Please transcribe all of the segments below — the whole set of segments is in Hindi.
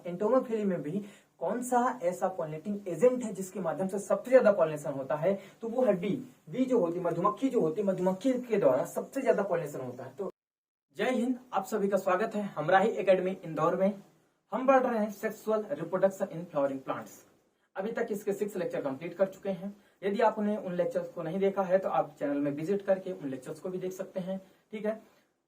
एंटोमोफिली में भी कौन सा ऐसा पॉलिनेटिंग एजेंट है जिसके माध्यम से सबसे ज्यादा पॉलिनेशन होता है, तो वो है बी जो होती है मधुमक्खी, जो होती है मधुमक्खी के द्वारा सबसे ज्यादा पॉलिनेशन होता है। तो जय हिंद, आप सभी का स्वागत है हमराही एकेडमी इंदौर में। हम पढ़ रहे हैं sexual reproduction in flowering plants. अभी तक इसके 6 लेक्चर कंप्लीट कर चुके हैं। यदि आपने उन लेक्चर्स को नहीं देखा है तो आप चैनल में विजिट करके उन लेक्चर्स को भी देख सकते हैं। ठीक है,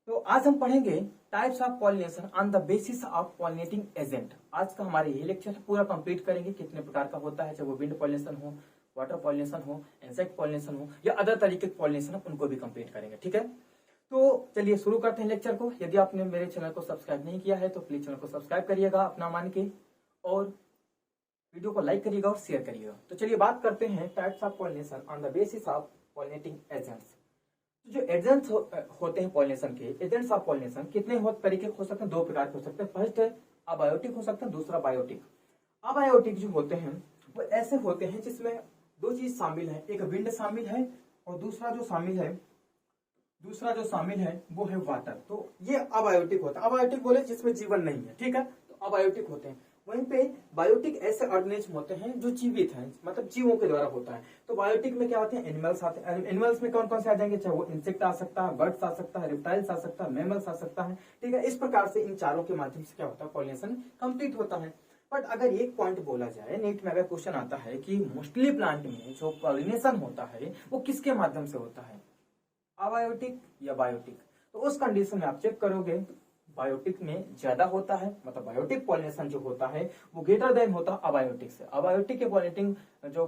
तो आज हम पढ़ेंगे types of pollination on the basis of pollinating agent. आज का हमारे ये लेक्चर पूरा कंप्लीट करेंगे, कितने प्रकार का होता है, चाहे वो विंड पॉलिनेशन हो, वाटर पॉलिनेशन हो, इंसेक्ट पॉलिनेशन हो या अदर तरीके के पॉलिनेशन हो, उनको भी कंप्लीट करेंगे। ठीक है, तो चलिए शुरू करते हैं लेक्चर को। यदि आपने मेरे चैनल को सब्सक्राइब नहीं किया है तो प्लीज चैनल को सब्सक्राइब करिएगा अपना मान के, और वीडियो को लाइक करिएगा और शेयर करिएगा। तो चलिए बात करते हैं types of pollination on the basis of pollinating agents. जो एजेंट्स होते हैं पॉलिनेशन के, एजेंट्स ऑफ पॉलिनेशन कितने तरीके हो सकते हैं, 2 प्रकार के हो सकते हैं। फर्स्ट है अबायोटिक हो सकते हैं, दूसरा बायोटिक। अबायोटिक जो होते हैं वो ऐसे होते हैं जिसमें 2 चीज शामिल है, एक विंड शामिल है और दूसरा जो शामिल है वो है वाटर। तो ये अबायोटिक होता है। अबायोटिक बोले जिसमें जीवन नहीं है, ठीक है, तो अबायोटिक होते हैं। वहीं पे बायोटिक ऐसे ऑर्गेनिज्म होते हैं जो जीवित हैं, मतलब जीवों के द्वारा होता है। तो बायोटिक में क्या होते हैं, एनिमल्स आते हैं। एनिमल्स में कौन कौन से आ जाएंगे, चाहे वो इंसेक्ट आ सकता है, बर्ड्स आ सकता है, रेप्टाइल्स आ सकता है, मैमल्स आ सकता है। ठीक है, इस प्रकार से इन चारों के माध्यम से क्या होता है, पॉलिनेशन कंप्लीट होता है। बट अगर एक पॉइंट बोला जाए, नेट में अगर क्वेश्चन आता है कि मोस्टली प्लांट में जो पॉलिनेशन होता है वो किसके माध्यम से होता है, अबायोटिक या बायोटिक, तो उस कंडीशन में आप चेक करोगे बायोटिक में ज्यादा होता है, मतलब बायोटिक पॉलिनेशन जो होता है वो ग्रेटर देन होता है अबायोटिक से। अबायोटिक के पॉलिनेटिंग जो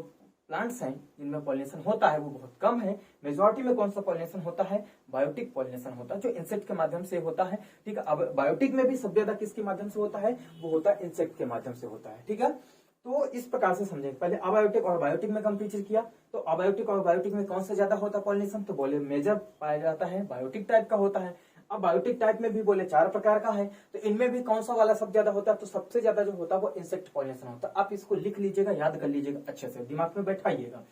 प्लांट्स हैं जिनमें पॉलिनेशन होता है वो बहुत कम है। मेजॉरिटी में कौन सा पॉलिनेशन होता है, बायोटिक पॉलिनेशन होता है, जो इंसेक्ट के माध्यम से होता है। ठीक है, अब बायोटिक में भी सबसे ज्यादा किसके माध्यम से होता है, वो होता है इंसेक्ट के माध्यम से होता है। ठीक है, तो इस प्रकार से समझेंगे। पहले अबायोटिक और बायोटिक में कंपेयर किया, तो अबायोटिक और बायोटिक में कौन सा ज्यादा होता है पॉलिनेशन, तो बोले मेजर पाया जाता है बायोटिक टाइप का होता है। अब बायोटिक टाइप में भी बोले 4 प्रकार का है, तो इनमें भी कौन सा वाला सबसे ज्यादा होता है, तो सबसे ज्यादा जो होता है वो इंसेक्ट पॉलिनेशन होता है। आप इसको लिख लीजिएगा, याद कर लीजिएगा, अच्छे से दिमाग में बैठाइएगा।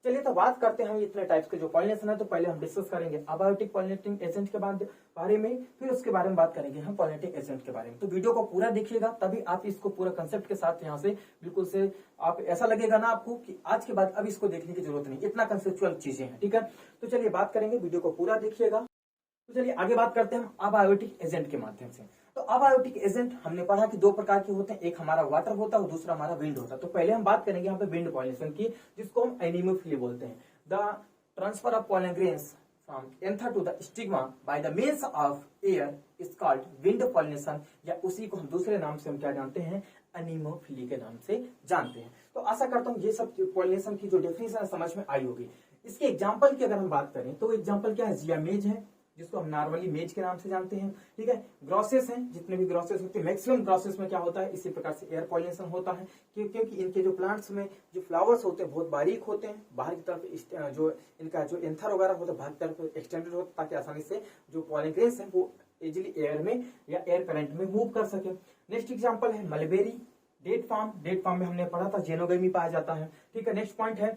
चलिए तो बात करते हैं हम इतने टाइप्स के जो पॉलिनेशन है। तो पहले हम डिस्कस करेंगे अबायोटिक पॉलिनेटिंग एजेंट के बारे में, फिर उसके बारे में बात करेंगे हम पॉलिनेटिंग एजेंट के बारे में। तो वीडियो को पूरा देखिएगा, तभी आप इसको पूरा कंसेप्ट के साथ यहाँ से बिल्कुल से आप ऐसा लगेगा ना आपको कि आज के बाद अब इसको देखने की जरूरत नहीं, इतना कंसेप्चुअल चीजें हैं। ठीक है, तो चलिए बात करेंगे, वीडियो को पूरा देखिएगा। तो चलिए आगे बात करते हैं हम अबायोटिक एजेंट के माध्यम से। तो अबायोटिक एजेंट हमने पढ़ा कि 2 प्रकार के होते हैं, एक हमारा वाटर होता है और दूसरा हमारा विंड होता है। तो पहले हम बात करेंगे यहाँ पे विंड पॉलिनेशन की, जिसको हम एनीमोफिली बोलते हैं। The transfer of pollen grains from anther to the stigma by the means of air is called wind pollination, या उसी को हम दूसरे नाम से हम क्या जानते हैं, एनीमोफिली के नाम से जानते हैं। तो आशा करता हूँ ये सब पॉलिनेशन की जो डेफिनेशन समझ में आई होगी। इसके एग्जाम्पल की अगर हम बात करें तो एग्जाम्पल क्या है, जिया मेज है, जिसको हम नॉर्मली मेज के नाम से जानते हैं। ठीक है, ग्रॉसेस हैं, जितने भी ग्रॉसेस होते हैं, मैक्सिमम ग्रॉसेस में क्या होता है, इसी प्रकार से एयर पॉलिनेशन होता है, क्योंकि इनके जो प्लांट्स में जो फ्लावर्स होते हैं बहुत बारीक होते हैं, बाहर की तरफ जो इनका जो एंथर वगैरह होता है बाहर की तरफ एक्सटेंडेड होता है, ताकि आसानी से जो पॉलन ग्रेन्स है वो इजिली एयर में या एयर करंट में मूव कर सके। नेक्स्ट एग्जाम्पल है mulberry, date palm. Date palm में हमने पढ़ा था जेनोगेमी पाया जाता है। ठीक है, नेक्स्ट पॉइंट है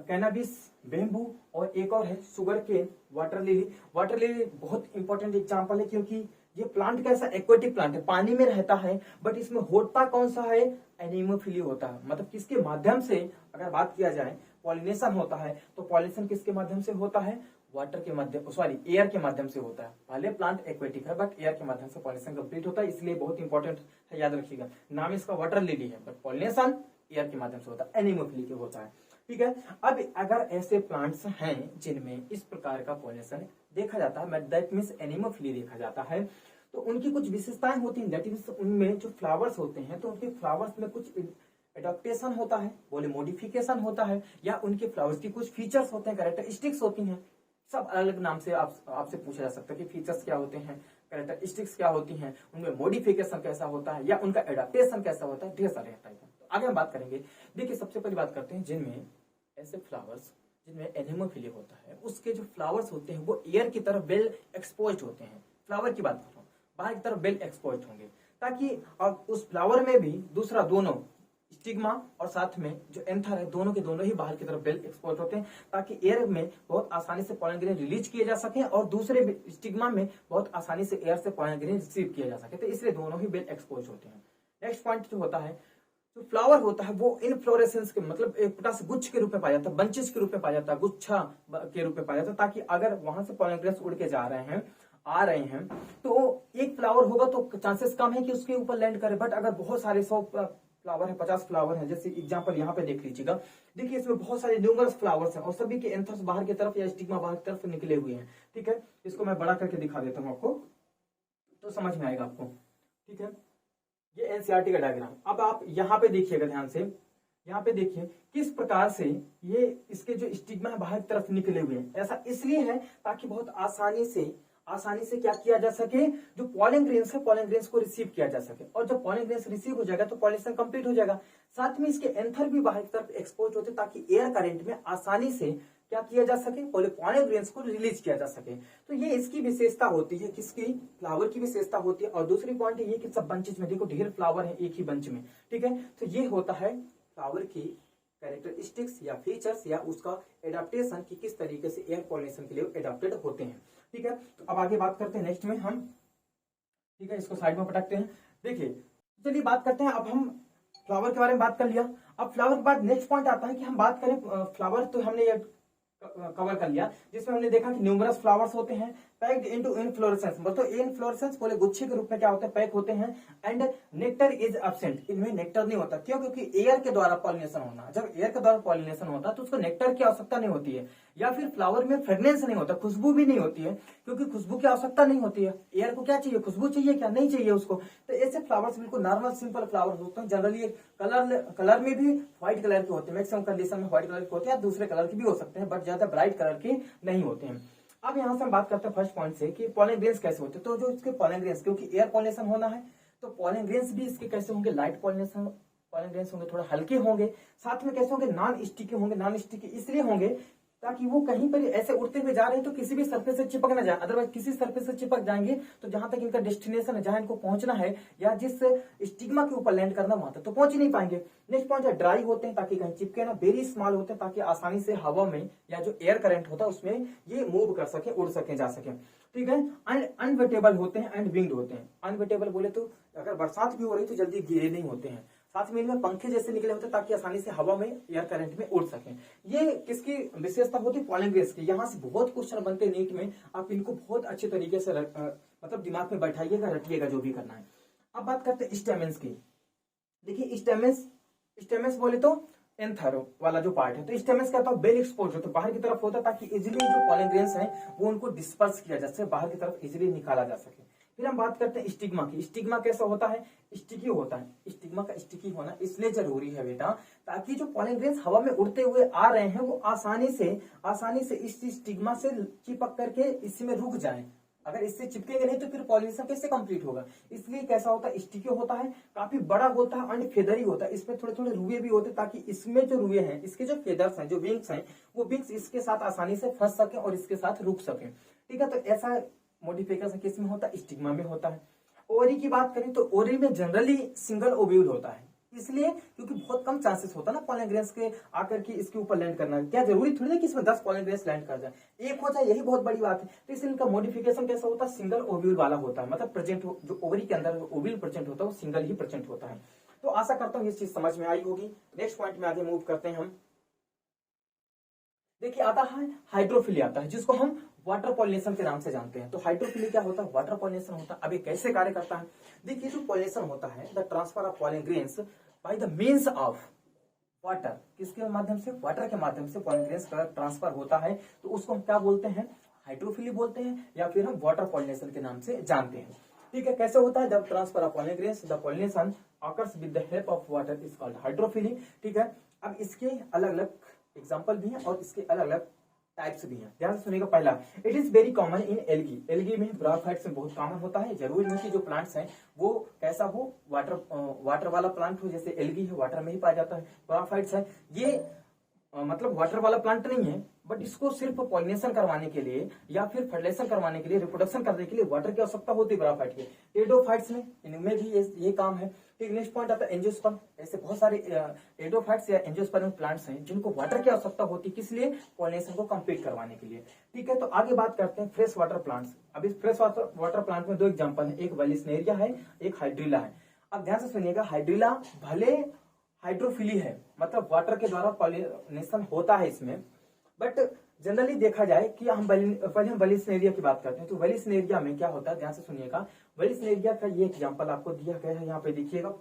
कैनाबिस, बेम्बू, और एक और है sugarcane, water lily. Water lily बहुत इंपॉर्टेंट एग्जांपल है, क्योंकि ये प्लांट कैसा एक्वेटिक प्लांट है, पानी में रहता है, बट इसमें होता कौन सा है, एनीमोफिली होता है। मतलब किसके माध्यम से अगर बात किया जाए पॉलिनेशन होता है, तो पॉलिनेशन किसके माध्यम से होता है, वाटर के माध्यम, सॉरी एयर के माध्यम से होता है। पहले प्लांट एक्वेटिक है बट एयर के माध्यम से पॉलिनेशन कंप्लीट होता है, इसलिए बहुत इंपॉर्टेंट है, याद रखिएगा। नाम इसका वाटर लिली है बट पॉलिनेशन एयर के माध्यम से होता है, एनीमोफिली के होता है। ठीक है, अब अगर ऐसे प्लांट्स हैं जिनमें इस प्रकार का पॉलिनेशन देखा जाता है, दैट मींस एनीमोफिली देखा जाता है, तो उनकी कुछ विशेषताएं होती हैं। दैट मींस उनमें जो फ्लावर्स होते हैं तो उनके फ्लावर्स में कुछ एडॉप्टेशन होता है, बोले मॉडिफिकेशन होता है, या उनके फ्लावर्स की कुछ फीचर्स होते हैं, कैरेक्टरिस्टिक्स होती हैं। सब अलग नाम से आपसे पूछा जा सकता है कि फीचर्स क्या होते हैं, कैरेक्टरिस्टिक्स क्या होती हैं, उनमें मॉडिफिकेशन कैसा होता है, या उनका एडॉप्टेशन कैसा होता है, ढेर सारे टाइप है। तो आगे हम बात करेंगे। देखिए सबसे पहले बात करते हैं जिनमें ऐसे फ्लावर्स जिनमें एनीमोफिली होता है, उसके जो फ्लावर्स होते हैं वो एयर की तरफ वेल एक्सपोज्ड होते हैं। फ्लावर की बात कर रहा हूँ, बाहर की तरफ वेल एक्सपोज्ड होंगे, ताकि अब उस फ्लावर में भी दूसरा दोनों स्टिग्मा और साथ में जो एंथर है, दोनों के दोनों ही बाहर की तरफ वेल एक्सपोज होते हैं, ताकि एयर में बहुत आसानी से पॉलन ग्रेन रिलीज किए जा सके और दूसरे स्टिग्मा में बहुत आसानी से एयर से पॉलन ग्रेन रिसीव किया जा सके। तो इसलिए दोनों ही वेल एक्सपोज होते हैं। नेक्स्ट पॉइंट जो होता है, जो फ्लावर होता है वो इनफ्लोरेसेंस के मतलब एक छोटा सा गुच्छ के रूप में पाया जाता है, बंचेस के रूप में पाया जाता है, गुच्छा के रूप में पाया जाता है, ताकि अगर वहां से पॉलन ग्रेन्स उड़ के जा रहे हैं, आ रहे हैं, तो एक फ्लावर होगा तो चांसेस कम है कि उसके ऊपर लैंड करे। बट अगर बहुत सारे 100 फ्लावर है, 50 फ्लावर है, जैसे एग्जांपल यहाँ पे देख लीजिएगा, देखिए इसमें बहुत सारे न्यूमरस फ्लावर्स हैं और सभी के एंथर्स बाहर की तरफ या स्टिग्मा बाहर की तरफ निकले हुए हैं। ठीक है, इसको मैं बड़ा करके दिखा देता हूँ आपको, तो समझ में आएगा आपको। ठीक है, ये एनसीईआरटी का डायग्राम। अब आप यहाँ पे देखिएगा ध्यान से, यहाँ पे देखिए किस प्रकार से ये इसके जो स्टिग्मा है बाहर की तरफ निकले हुए हैं। ऐसा इसलिए है ताकि बहुत आसानी से क्या किया जा सके, जो पॉलन ग्रेन्स है, पॉलन ग्रेन्स को रिसीव किया जा सके। और जब पॉलन ग्रेन्स रिसीव हो जाएगा तो पॉलिनेशन कंप्लीट हो जाएगा। साथ में इसके एंथर भी बाहर की तरफ एक्सपोज होते ताकि एयर करंट में आसानी से क्या किया जा सके, पॉलन ग्रेन्स को रिलीज किया जा सके। तो ये इसकी विशेषता होती है, किसकी, फ्लावर की विशेषता होती है। और दूसरी पॉइंट ये कि सब बंचेज में देखो ढेर फ्लावर है एक ही बंच में। ठीक है, तो ये होता है फ्लावर की कैरेक्टरिस्टिक्स या फीचर्स या उसका एडाप्टेशन कि किस तरीके से एयर पॉलिनेशन के लिए एडाप्टेड होते हैं। ठीक है, तो अब आगे बात करते हैं नेक्स्ट में हम। ठीक है, इसको साइड में पटकते हैं। देखिए चलिए बात करते हैं, अब हम फ्लावर के बारे में बात कर लिया। अब फ्लावर के बाद नेक्स्ट पॉइंट आता है कि हम बात करें फ्लावर, तो हमने ये कवर कर लिया जिसमें हमने देखा कि न्यूमरस फ्लावर्स होते हैं पैक्ड इनटू इनफ्लोरेसेंस, मतलब इनफ्लोरेसेंस बोले गुच्छे के रूप में क्या होते हैं, पैक होते हैं। एंड नेक्टर इज एब्सेंट, इनमें नेक्टर नहीं होता। क्यों? क्योंकि एयर के द्वारा पॉलिनेशन होना, जब एयर के द्वारा पॉलिनेशन होता है तो उसको नेक्टर की आवश्यकता नहीं होती है, या फिर फ्लावर में फ्रेग्रेंस नहीं होता, खुशबू भी नहीं होती है, क्योंकि खुशबू की आवश्यकता नहीं होती है। एयर को क्या चाहिए, खुशबू चाहिए, क्या नहीं चाहिए उसको। तो ऐसे फ्लावर्स बिल्कुल नॉर्मल सिंपल फ्लावर्स होते हैं। जनरली कलर में भी व्हाइट कलर के होते हैं, मैक्सिमम कंडीशन में व्हाइट कलर के होते हैं, दूसरे कलर के भी हो सकते हैं, बट ज्यादा ब्राइट कलर के नहीं होते हैं। अब यहाँ से हम बात करते हैं फर्स्ट पॉइंट से कि पॉलन ग्रेन्स कैसे होते हैं। तो जो इसके पॉलन ग्रेन्स, क्योंकि एयर पॉलिनेशन होना है तो पॉलन ग्रेन्स भी इसके कैसे होंगे, लाइट पॉलिनेशन पॉलन ग्रेन्स होंगे, थोड़ा हल्के होंगे। साथ में कैसे होंगे, नॉन स्टिकी होंगे। नॉन स्टिकी इसलिए होंगे ताकि वो कहीं पर ऐसे उड़ते हुए जा रहे हैं तो किसी भी सरफेस से चिपक ना जाए। अदरवाइज किसी सरफेस से चिपक जाएंगे तो जहां तक इनका डेस्टिनेशन है, जहां इनको पहुंचना है या जिस स्टिग्मा के ऊपर लैंड करना वहां तक तो पहुंच ही नहीं पाएंगे। नेक्स्ट पॉइंट है ड्राई होते हैं ताकि कहीं चिपके ना, वेरी स्मॉल होते हैं ताकि आसानी से हवा में या जो एयर करंट होता है उसमें ये मूव कर सके, उड़ सके, जा सके। ठीक है, अनवेटेबल होते हैं एंड विंग्ड होते हैं। अनवेटेबल बोले तो अगर बरसात भी हो रही तो जल्दी गीले नहीं होते हैं। साथ में इनमें पंखे जैसे निकले होते हैं ताकि आसानी से हवा में एयर करंट में उड़ सके। ये किसकी विशेषता होती है, पॉलन ग्रेन्स की। यहाँ से बहुत क्वेश्चन बनते हैं नीट में, आप इनको बहुत अच्छे तरीके से मतलब दिमाग में बैठाइएगा, रटिएगा जो भी करना है। अब बात करते हैं स्टेमेंस की। देखिए स्टेमेंस बोले तो एंथर वाला जो पार्ट है, तो स्टेमेंस क्या होता है, बेल एक्सपोज होता है, बाहर की तरफ होता है ताकि इजिली जो पॉलन ग्रेन्स है वो उनको डिस्पर्स किया जा सके, बाहर की तरफ इजिली निकाला जा सके। फिर हम बात करते हैं स्टिग्मा की। स्टिग्मा कैसा होता है, स्टिकी होता है। स्टिग्मा का स्टिकी होना इसलिए जरूरी है बेटा ताकि जो पॉलन ग्रेन्स हवा में उड़ते हुए आ रहे हैं वो आसानी से इस स्टिग्मा से चिपक करके इसमें रुक जाए। अगर इससे चिपकेंगे नहीं तो फिर पॉलिनेशन कैसे कंप्लीट होगा। इसलिए कैसा होता है, स्टिकी होता है, काफी बड़ा होता है एंड फेदरी होता है। इसमें थोड़े थोड़े रुए भी होते हैं ताकि इसमें जो रुए हैं, इसके जो फेदर्स हैं, जो विंग्स हैं, वो विंग्स इसके साथ आसानी से फंस सके और इसके साथ रुक सके। ठीक है, तो ऐसा मॉडिफिकेशन किस में होता है, स्टिग्मा में होता है। ओरी की बात करें तो ओरी में जनरली सिंगल ओव्यूल होता है, इसलिए क्योंकि बहुत कम चांसेस होता है ना पॉलन ग्रेन्स के आकर के इसके ऊपर लैंड करना। क्या जरूरी थोड़ी ना कि इसमें 10 पॉलन ग्रेन्स लैंड कर जाए, एक हो जाए, यही बहुत बड़ी बात है। तो इसलिए इनका मॉडिफिकेशन कैसा होता है, सिंगल ओव्यूल वाला होता है। मतलब प्रेजेंट जो ओवरी के अंदर ओव्यूल प्रेजेंट होता है वो सिंगल ही प्रेजेंट होता है। तो आशा करता हूँ ये चीज समझ में आई होगी। नेक्स्ट पॉइंट में आगे मूव करते हैं हम। देखिए आता है हाइड्रोफिली, आता है जिसको हम वाटर पॉलिनेशन के नाम से जानते हैं। तो हाइड्रोफिली क्या होता है, वाटर पॉलिनेशन होता है। अब ये कैसे कार्य करता है, देखिए जो पॉलिनेशन होता है, the transfer of pollen grains by the means of water, किसके माध्यम से, वाटर के माध्यम से पॉलन ग्रेन्स का ट्रांसफर होता है। तो उसको हम क्या बोलते हैं, हाइड्रोफिली बोलते हैं, या फिर हम वाटर पॉलिनेशन के नाम से जानते हैं। ठीक है, कैसे होता है, जब transfer of pollen grains the pollination occurs with the help of water is called hydrophily. ठीक है, अब इसके अलग अलग एग्जाम्पल भी हैं और इसके अलग अलग टाइप्स भी हैं, ध्यान से सुनिएगा। पहला, it is very common in algae. Algae में ब्रायोफाइट्स में बहुत कॉमन होता है। जरूरी नहीं कि जो प्लांट्स हैं वो कैसा हो, वाटर वाला प्लांट हो, जैसे एल्गी है वाटर में ही पाया जाता है। ब्रायोफाइट्स है ये मतलब वाटर वाला प्लांट नहीं है, बट इसको सिर्फ पॉलिनेशन करवाने के लिए या फिर फर्टिलाइजेशन करवाने के लिए, रिप्रोडक्शन करने के लिए वाटर की आवश्यकता होती है ब्रायोफाइट की। एडोफाइट्स में, इनमें भी ये काम है। ठीक, नेक्स्ट पॉइंट आता है एंजियोस्पर्म। ऐसे बहुत सारे एडोफाइट्स या एंजियोस्पर्म प्लांट्स हैं जिनको वाटर की आवश्यकता होती है, किस लिए, पॉलिनेशन को कंप्लीट करवाने के लिए। ठीक है, तो आगे बात करते हैं फ्रेश वाटर प्लांट्स। अब इस फ्रेश वाटर प्लांट में दो एग्जांपल है, एक वेलिस्नेरिया है, एक हाइड्रिला है। अब ध्यान से सुनिएगा, हाइड्रिला भले हाइड्रोफिली है, मतलब वाटर के द्वारा पॉलिनेशन होता है इसमें, बट जनरली देखा जाए कि पहले हम वेलिस्नेरिया की बात करते हैं। तो वेलिस्नेरिया में क्या होता है, ध्यान से सुनिएगा, वेलिस्नेरिया का ये एग्जांपल आपको दिया गया है, यहाँ पे देखिएगा।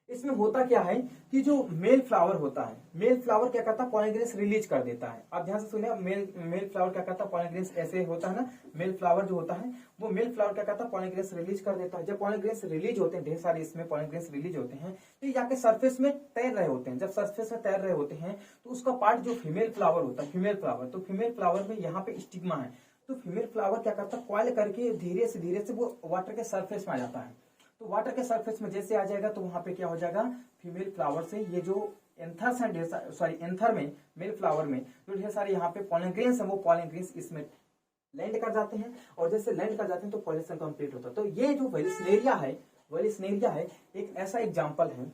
इसमें होता क्या है कि जो मेल फ्लावर होता है, मेल फ्लावर क्या करता है, पॉलिनेग्रेंस रिलीज कर देता है। आप ध्यान से सुनिए, मेल फ्लावर क्या करता है, पॉलिनेग्रेंस ऐसे होता है ना, मेल फ्लावर जो होता है वो मेल फ्लावर क्या करता है, पॉलिनेग्रेंस रिलीज कर देता है। जब पॉलिनेग्रेंस रिलीज होते हैं, ढेर सारे इसमें पॉलिनेग्रेंस रिलीज होते हैं, तो ये जाके सरफेस में तैर रहे होते हैं। जब सरफेस में तैर रहे होते हैं तो उसका पार्ट जो फीमेल फ्लावर होता है, फीमेल फ्लावर, तो फीमेल फ्लावर में यहाँ पे स्टिग्मा है, तो फीमेल फ्लावर क्या करता है, कॉइल करके धीरे से वो वाटर के सरफेस में आ जाता है। तो वाटर के सरफेस में जैसे आ जाएगा तो वहां पे क्या हो जाएगा, फीमेल फ्लावर से ये जो एंथर्स है, सॉरी एंथर में, मेल फ्लावर में जो ढेर सारे यहाँ पे पॉलिनेग्रेंस है, वो पॉलिनेग्रेंस इसमें लैंड कर जाते हैं, और जैसे लैंड कर जाते हैं तो पॉलिनेशन कंप्लीट होता है। तो ये जो वेलिस्नेरिया है एक ऐसा एग्जाम्पल है,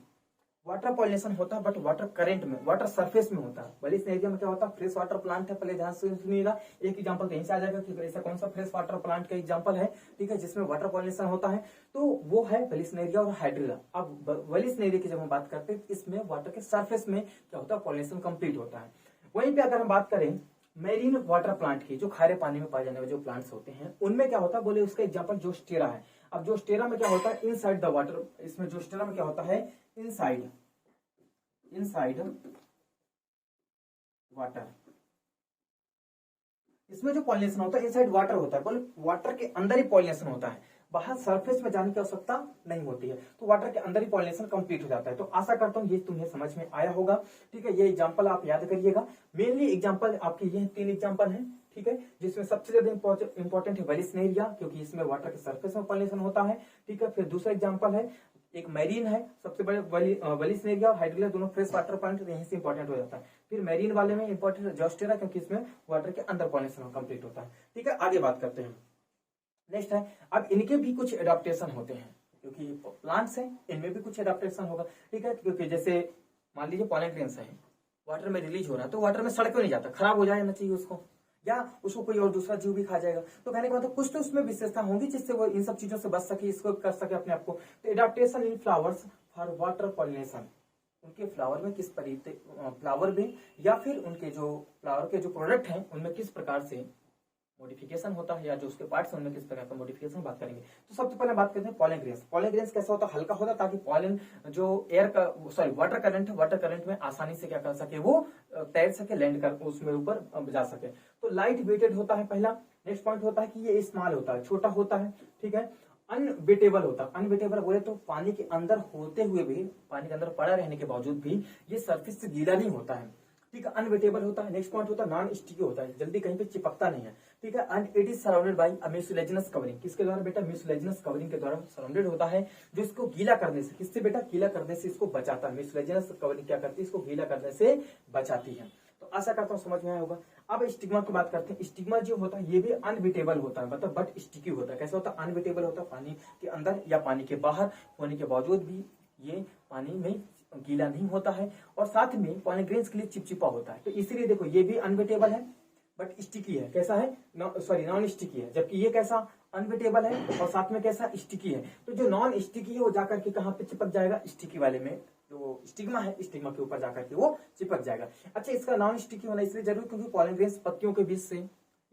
वाटर पॉलिनेशन होता है बट वाटर करंट में, वाटर सरफेस में होता है। वेलिस्नेरिया में क्या होता है, फ्रेश वाटर प्लांट है। पहले ध्यान से सुनिएगा, एक एग्जांपल कहीं से आ जाएगा कि ऐसा कौन सा फ्रेश वाटर प्लांट का एग्जांपल है, ठीक है, जिसमें वाटर पॉलिनेशन होता है, तो वो है वेलिस्नेरिया और हाइड्रिला। अब वेलिस्नेरिया की जब हम बात करते हैं, इसमें वाटर के सरफेस में क्या होता है, पॉलिनेशन कंप्लीट होता है। वहीं पे अगर हम बात करें मेरीन वाटर प्लांट की, जो खारे पानी में पाए जाने वाले जो प्लांट्स होते हैं, उनमें क्या होता है, बोले उसका एग्जांपल जोस्टेरा है। अब जोस्टेरा में क्या होता है, इनसाइड द वाटर, इसमें जोस्टेरा में क्या होता है, इनसाइड वाटर, इसमें जो पॉलिनेशन होता है इनसाइड वाटर होता है, बोले वाटर के अंदर ही पॉलिनेशन होता है, बाहर सरफेस में जाने की आवश्यकता नहीं होती है, तो वाटर के अंदर ही पॉलिनेशन कंप्लीट हो जाता है। तो आशा करता हूँ ये तुम्हें समझ में आया होगा, ठीक है। ये एग्जांपल आप याद करिएगा, मेनली एग्जांपल आपके ये 3 एग्जांपल हैं, ठीक है, जिसमें सबसे ज्यादा इंपॉर्टेंट है वेलिस्नेरिया, क्योंकि इसमें वाटर के सरफेस में पॉलिनेशन होता है, ठीक है। फिर दूसरा एग्जांपल है एक मैरीन है, सबसे बड़े वेलिस्नेरिया और हाइड्रिला दोनों फ्रेश वाटर प्लांट, यहीं से इंपॉर्टेंट हो जाता है। फिर मैरीन वाले में इंपॉर्टेंट है जोस्टेरा, क्योंकि इसमें वाटर के अंदर पॉलिनेशन कंप्लीट होता है, ठीक है। आगे बात करते हैं, नेक्स्ट है, अब इनके भी कुछ एडाप्टेशन होते हैं, क्योंकि प्लांट्स हैं, इनमें भी कुछ एडाप्टेशन होगा, ठीक है। क्योंकि जैसे मान लीजिए पॉलिनेग्रेंस है, वाटर में रिलीज हो रहा है, तो वाटर में सड़ क्यों नहीं जाता, खराब हो जाना चाहिए उसको, या उसको कोई और दूसरा जीव भी खा जाएगा। तो कहने का मतलब कुछ तो उसमें विशेषता होंगी जिससे वो इन सब चीजों से बच सके, इसको कर सके अपने आप को। तो adaptation in flowers for water pollination, उनके फ्लावर में किस तरीके, फ्लावर में या फिर उनके जो फ्लावर के जो प्रोडक्ट हैं उनमें किस प्रकार से मॉडिफिकेशन होता है, या जो उसके पार्ट्स हैं उनमें किस प्रकार का मॉडिफिकेशन बात करेंगे। तो सबसे पहले बात करते हैं पॉलिनेग्रेंस। पॉलिनेग्रेंस कैसा होता है, हल्का होता है, ताकि पॉलन जो एयर का, सॉरी वाटर करंट है, वाटर करंट में आसानी से क्या कर सके, वो तैर सके, लैंड कर उसमें ऊपर जा सके। तो लाइट वेटेड होता है पहला। नेक्स्ट पॉइंट होता है कि ये स्मॉल होता है, छोटा होता है, ठीक है। अनवेटेबल होता है, अनवेटेबल बोले तो पानी के अंदर होते हुए भी, पानी के अंदर पड़ा रहने के बावजूद भी ये सरफेस से गीला नहीं होता है, ठीक है, अनवेटेबल होता है। नेक्स्ट पॉइंट होता है नॉन स्टिकी होता है, जल्दी कहीं पे चिपकता नहीं है, ठीक है। And it is surrounded by a mucilaginous covering, किसके द्वारा बेटा, म्यूसिलेजिनस कवरिंग के द्वारा सराउंडेड होता है, जो इसको गीला करने से, किससे बेटा, गीला करने से इसको बचाता है। म्यूसिलेजिनस कवरिंग क्या करती है, इसको गीला करने से बचाती है। तो आशा करता हूँ समझ में आया होगा। अब स्टिग्मा की बात करते हैं। स्टिग्मा जो होता है ये भी अनवेटेबल होता है, मतलब बट स्टिकी होता है। कैसे होता है, अनवेटेबल होता है, पानी के अंदर या पानी के बाहर होने के बावजूद भी ये पानी में गीला नहीं होता है, और साथ में पॉलिनेग्रेंस के लिए चिपचिपा होता है। तो इसीलिए देखो ये भी अनवेटेबल है बट स्टिकी है। कैसा है, सॉरी नॉन स्टिकी है, जबकि ये कैसा, अनवेटेबल है और साथ में कैसा, स्टिकी है। तो जो नॉन स्टिकी है वो जाकर के कहाँ पे चिपक जाएगा, स्टिकी वाले में, जो स्टिग्मा है स्टिग्मा के ऊपर जाकर के वो चिपक जाएगा। अच्छा, इसका नॉन स्टिकी होना इसलिए जरूरी क्योंकि पॉलिनेग्रेंस पत्तियों के बीच से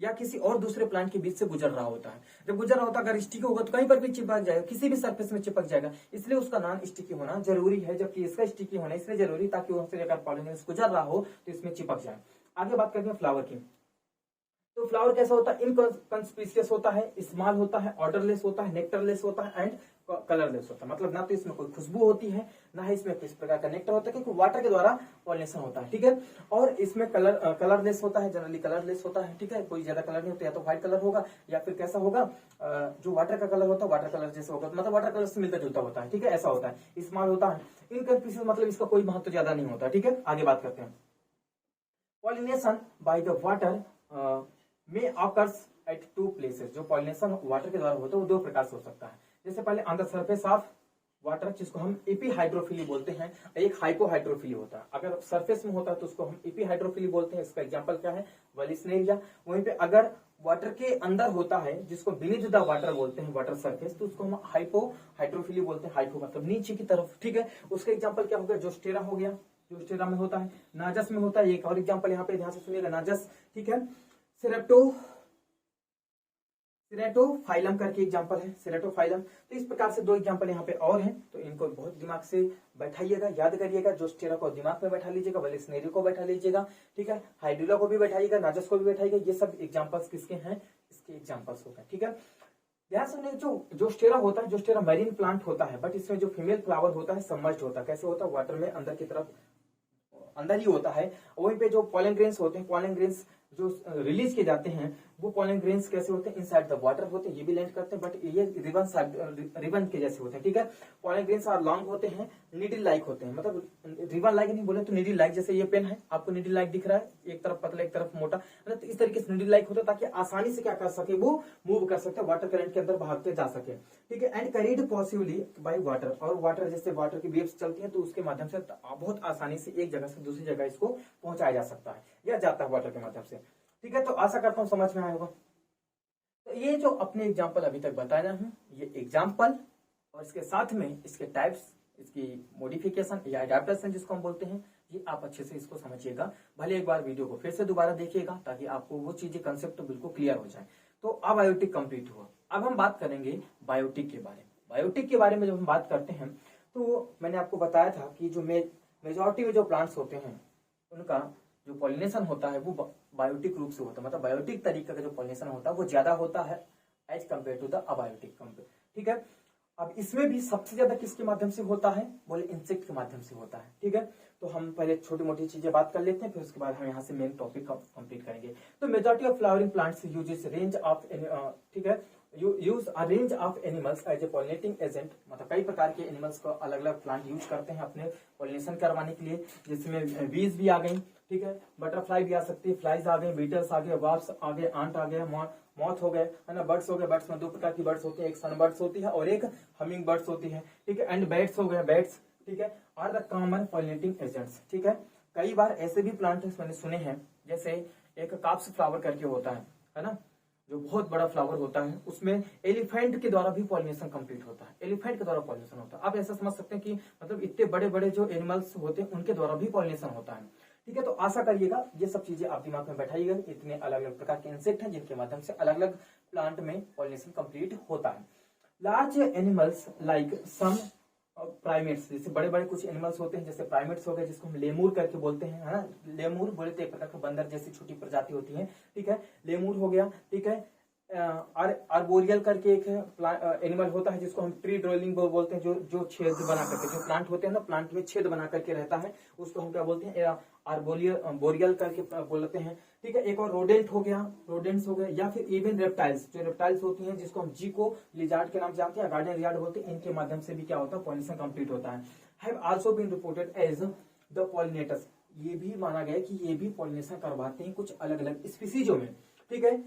या किसी और दूसरे प्लांट के बीच से गुजर रहा होता है। जब गुजर रहा होता है, अगर स्टिकी होगा तो कहीं पर भी चिपक जाएगा, किसी भी सरफेस में चिपक जाएगा, इसलिए उसका नॉन स्टिकी होना जरूरी है। जबकि इसका स्टिकी होना इसलिए जरूरी ताकि वहां से अगर पॉलिनेग्रेंस गुजर रहा हो तो इसमें चिपक जाए। आगे बात करते हैं फ्लावर की। तो फ्लावर कैसा होता है, इनकंस्पिशियस होता है, स्मॉल होता है, ऑर्डरलेस होता है, नेक्टरलेस होता है एंड कलरलेस होता है। मतलब ना तो इसमें कोई खुशबू होती है, ना ही इसमें किस प्रकार का नेक्टर होता है, क्योंकि वाटर के द्वारा पॉलिनेशन होता है, ठीक है। और इसमें कलरलेस होता है, जनरली कलरलेस होता है, ठीक है। कोई ज्यादा कलर नहीं होता, या तो व्हाइट कलर होगा या फिर कैसा होगा, जो वाटर का कलर होता है वाटर कलर जैसा होगा, मतलब वाटर कलर से मिलता जुलता होता है, ठीक है, ऐसा होता है। स्मॉल होता है, इनकंस्पिशियस मतलब इसका कोई महत्व ज्यादा नहीं होता, ठीक है। आगे बात करते हैं। पॉलिनेशन बाय द वाटर में ऑकर्स एट 2 प्लेसेस। जो पॉलिनेशन वाटर के द्वारा होता है वो 2 प्रकार से हो सकता है। जैसे पहले on the surface of water, जिसको हम एपीहाइड्रोफिली बोलते हैं, एक हाइपोहाइड्रोफिली होता है। अगर सरफेस में होता है तो उसको हम एपीहाइड्रोफिली बोलते हैं। इसका एग्जांपल क्या है, वेलिस्नेरिया। वहीं पे अगर वाटर के अंदर होता है जिसको बीनीथ द वाटर बोलते हैं, वाटर सरफेस, तो उसको हम हाइड्रोफिली बोलते हैं। हाइपो मतलब नीचे की तरफ, ठीक है। उसका एग्जांपल क्या हो गया, जोस्टेरा हो गया, जोस्टेरा में होता है। नाजस में होता है, एक और एग्जांपल यहाँ पे ध्यान से सुनिएगा, नाजस, ठीक है। सेरेटोफाइलम करके एग्जांपल है, सेरेटोफाइलम। तो इस प्रकार से 2 एग्जांपल यहाँ पे और हैं, तो इनको बहुत दिमाग से बैठाइएगा, याद करिएगा। जोस्टेरा को दिमाग में बैठा लीजिएगा, वैलेस्नेरिया को बैठा लीजिएगा, ठीक है। हाइड्रोला को भी बैठाइएगा, नाजस को भी बैठाइएगा। ये सब एग्जांपल्स किसके हैं, इसके एग्जांपल्स हो गए, ठीक है। ध्यान से, जो जोस्टेरा होता है, जोस्टेरा मैरीन प्लांट होता है, बट इसमें जो फीमेल फ्लावर होता है सबमर्ज्ड होता है। कैसे होता है, वाटर में अंदर की तरफ, अंदर ही होता है। वहीं पे जो पॉलन ग्रेन्स होते हैं, पॉलन ग्रेन्स जो रिलीज किए जाते हैं, वो पॉलन ग्रेन्स कैसे होते हैं, इनसाइड द वाटर होते हैं। ये भी लैंड करते हैं, बट ये रिबन के जैसे होते हैं, ठीक है। पॉलन ग्रेन्स आर लॉन्ग होते हैं, नीडल लाइक होते हैं, मतलब रिबन लाइक नहीं बोले तो नीडल लाइक। जैसे ये पेन है, आपको नीडल लाइक दिख रहा है, एक तरफ पतला एक तरफ मोटा, तो इस तरीके से नीडल लाइक होता है, ताकि आसानी से क्या कर सके, वो मूव कर सकते हैं, वाटर करंट के अंदर भागते जा सके, ठीक है। And carried possibly by water, और वाटर जैसे वाटर की वेव्स चलती है तो उसके माध्यम से बहुत आसानी से एक जगह से दूसरी जगह इसको पहुंचाया जा सकता है, या जाता है वाटर के माध्यम से, ठीक है। तो आशा करता हूं समझ में आया होगा। तो ये जो अपने एग्जाम्पल अभी तक बताया हूं, ये एग्जाम्पल और इसके साथ में इसके टाइप्स, इसकी मॉडिफिकेशन या एडेप्टेशन जिसको हम बोलते हैं, ये आप अच्छे से इसको समझिएगा। भले एक बार वीडियो को फिर से दोबारा देखिएगा, ताकि आपको वो चीजें, कंसेप्ट तो बिल्कुल क्लियर हो जाए। तो अबायोटिक कंप्लीट हुआ। अब हम बात करेंगे बायोटिक के बारे में। बायोटिक के बारे में जब हम बात करते हैं, तो मैंने आपको बताया था कि जो मेजॉरिटी में जो प्लांट्स होते हैं, उनका जो पॉलिनेशन होता है वो बायोटिक रूप से होता है, मतलब बायोटिक तरीके का जो पॉलिनेशन होता है वो ज्यादा होता है as compare to the abiotic, ठीक है। अब इसमें भी सबसे ज्यादा किसके माध्यम से होता है, बोले इंसेक्ट के माध्यम से होता है, ठीक है। तो हम पहले छोटी मोटी चीजें बात कर लेते हैं, फिर उसके बाद हम यहाँ से मेन टॉपिक कंप्लीट करेंगे। तो majority of flowering plants uses range of, ठीक है, use a range of animals as a pollinating agent, मतलब कई प्रकार के एनिमल्स को अलग अलग प्लांट यूज करते हैं अपने पॉलिनेशन करवाने के लिए, जिसमें बीज भी आ गई, ठीक है, बटरफ्लाई भी आ सकती है, फ्लाइज आ गए, बीटल्स आ गए, वार्प्स आ गए, आंट आ गए, मॉथ हो गए, है ना, बर्ड्स हो गए। बर्ड्स में 2 प्रकार की बर्ड्स होती है, एक सन बर्ड्स होती है और एक हमिंग बर्ड्स होती है, ठीक है। एंड बैट्स हो गए, बैट्स, ठीक है, are the common pollinating agents, ठीक है। कई बार ऐसे भी प्लांट मैंने सुने हैं, जैसे एक काप्स फ्लावर करके होता है ना, जो बहुत बड़ा फ्लावर होता है, उसमें एलिफेंट के द्वारा भी पॉलिनेशन कंप्लीट होता है, एलिफेंट के द्वारा पॉलिनेशन होता है। आप ऐसा समझ सकते हैं कि मतलब इतने बड़े बड़े जो एनिमल्स होते हैं उनके द्वारा भी पॉलिनेशन होता है, ठीक है। तो आशा करिएगा ये सब चीजें आप दिमाग में बैठाइएगा। इतने अलग अलग प्रकार के इंसेक्ट हैं जिनके माध्यम से अलग अलग प्लांट में पॉलिनेशन कंप्लीट होता है। Large animals like some primates, जैसे बड़े बड़े कुछ एनिमल्स होते हैं, जैसे प्राइमेट्स हो गए, जिसको हम लेमूर करके बोलते हैं, है ना। लेमूर बोले तो एक प्रकार का बंदर जैसी छोटी प्रजाति होती है, ठीक है, लेमूर हो गया, ठीक है। आर्बोरियल करके एक एनिमल होता है जिसको हम ट्री ड्रोलिंग बोलते हैं, जो छेद बना करके, जो प्लांट होते हैं ना, प्लांट में छेद बना करके रहता है, उसको हम क्या बोलते हैं, आर्बोरियल करके बोलते हैं, ठीक है। एक और रोडेंट हो गया, रोडेंट्स हो गए, या फिर इवन रेप्टाइल्स, जो रेप्टाइल्स होती हैं जिसको हम जीको लिजार्ड के नाम जानते हैं, गार्डन लिजार्ड बोलते हैं, इनके माध्यम से भी क्या होता है, पॉलिनेशन कंप्लीट होता है। Have also been reported as the pollinators, ये भी माना गया कि ये भी पॉलिनेशन करवाते हैं कुछ अलग अलग स्पीसीजों में, ठीक है।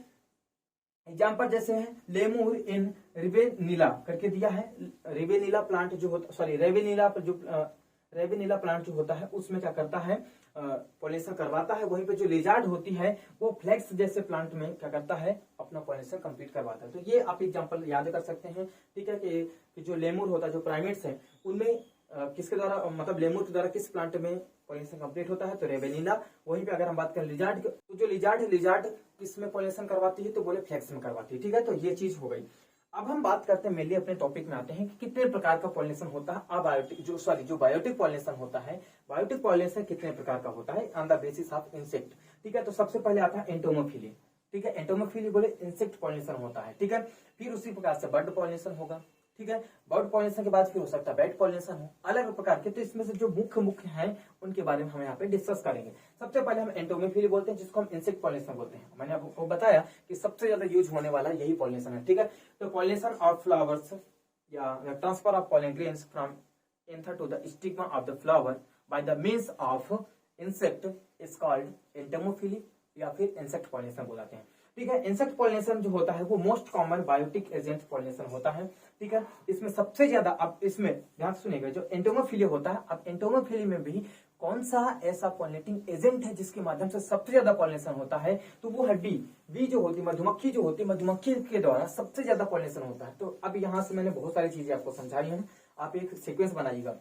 एग्जाम्पल जैसे है लेमूर इन रिवेनिला करके दिया है। रिवेनिला प्लांट जो होता, सॉरी रेवेनिला प्लांट जो होता है उसमें क्या करता है, पॉलिनेशन करवाता है। वहीं पे जो लिजार्ड होती है वो फ्लेक्स जैसे प्लांट में क्या करता है, अपना पॉलिनेशन कंप्लीट करवाता है। तो ये आप एग्जांपल याद कर सकते हैं, ठीक है, कि जो लेमूर होता है, जो प्राइमेट्स है, उनमें किसके द्वारा, मतलब लेमूर के द्वारा किस प्लांट में पॉलिनेशन कंप्लीट होता है, तो रेवेनिला। वहीं पे अगर हम बात करें लिजार्ड, तो जो लिजार्ड किस में पॉलिनेशन करवाती है, तो बोले फ्लेक्स में करवाती है, ठीक है। तो ये चीज हो गई। अब हम बात करते हैं, मेनली अपने टॉपिक में आते हैं कि कितने प्रकार का पॉलिनेशन होता है। अबायोटिक जो बायोटिक पॉलिनेशन होता है, बायोटिक पॉलिनेशन कितने प्रकार का होता है on the basis of insect, ठीक है। तो सबसे पहले आता है एंटोमोफिली, ठीक है। एंटोमोफिली बोले इंसेक्ट पॉलिनेशन होता है, ठीक है। फिर उसी प्रकार से बर्ड पॉलिनेशन होगा, ठीक है। बर्ड पॉलिनेशन के बाद फिर हो सकता है बैट पॉलिनेशन हो, अलग प्रकार के। तो इसमें से जो मुख्य हैं उनके बारे में हम यहाँ पे डिस्कस करेंगे। सबसे पहले हम एंटोमोफिली बोलते हैं, जिसको हम इंसेक्ट पॉलिनेशन बोलते हैं। मैंने आपको बताया कि सबसे ज्यादा यूज होने वाला यही पॉलिनेशन है, ठीक है। तो पॉलिनेशन ऑफ फ्लावर्स या transfer of pollen grains from anther to the stigma of the flower by the means of insect is called entomophily, या फिर इंसेक्ट पॉलिनेशन बोलाते हैं, ठीक है। इंसेक्ट पॉलिनेशन जो होता है वो most common biotic agent pollination होता है, ठीक है। इसमें सबसे ज्यादा, अब इसमें ध्यान से सुनिएगा, जो एंटोमोफिलिया होता है, अब एंटोमोफिलिया में भी कौन सा ऐसा पॉलिनेटिंग एजेंट है जिसके माध्यम से सबसे ज्यादा पॉलिनेशन होता है, तो वो है बी। बी जो होती है, मधुमक्खी जो होती है, मधुमक्खी के द्वारा सबसे ज्यादा पॉलिनेशन होता है। तो अब यहाँ से मैंने बहुत सारी चीजें आपको समझाई हैं, आप एक सीक्वेंस बनाइएगा।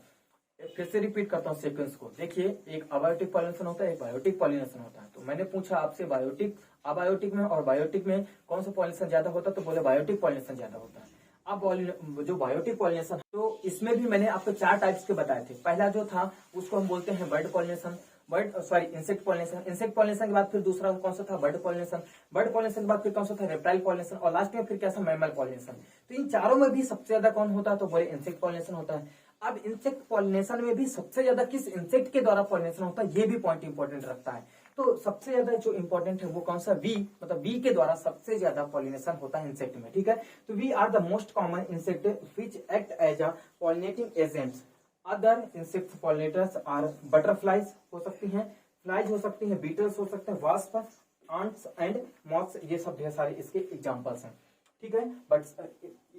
फिर से रिपीट करता हूँ सीक्वेंस को, देखिए एक अबायोटिक पॉलिनेशन होता है, एक बायोटिक पॉलिनेशन होता है। तो मैंने पूछा आपसे बायोटिक, अबायोटिक में और बायोटिक में कौन सा पॉलिनेशन ज्यादा होता है, तो बोले बायोटिक पॉलिनेशन ज्यादा होता है। अब जो बायोटिक पॉलिनेशन, तो इसमें भी मैंने आपको 4 टाइप्स के बताए थे। पहला जो था उसको हम बोलते हैं bird pollination, insect pollination. Insect pollination के बाद फिर दूसरा कौन सा था, बर्ड पॉलिनेशन। बर्ड पॉलिनेशन के बाद फिर कौन सा था, रेप्टाइल पॉलिनेशन, और लास्ट में फिर कैसा, मैमल पॉलिनेशन। तो इन चारों में भी सबसे ज्यादा कौन होता है, तो बोले इंसेक्ट पॉलिनेशन होता है। अब इंसेक्ट पॉलिनेशन में भी सबसे ज्यादा किस इंसेक्ट के द्वारा पॉलिनेशन होता है, ये भी पॉइंट इंपॉर्टेंट रखता है। तो सबसे ज्यादा जो इंपॉर्टेंट है वो कौन सा, वी, मतलब वी के द्वारा सबसे ज्यादा पॉलिनेशन होता है इंसेक्ट में, ठीक है। तो we are the most common insect which act as a pollinating agents. Other insect pollinators are butterflies हो सकती हैं, फ्लाइज हो सकती हैं, बीटल्स हो सकते हैं, वास्प, आंट्स एंड मॉथ्स, ये सब ढेर सारे इसके एग्जांपल्स हैं, ठीक है। बट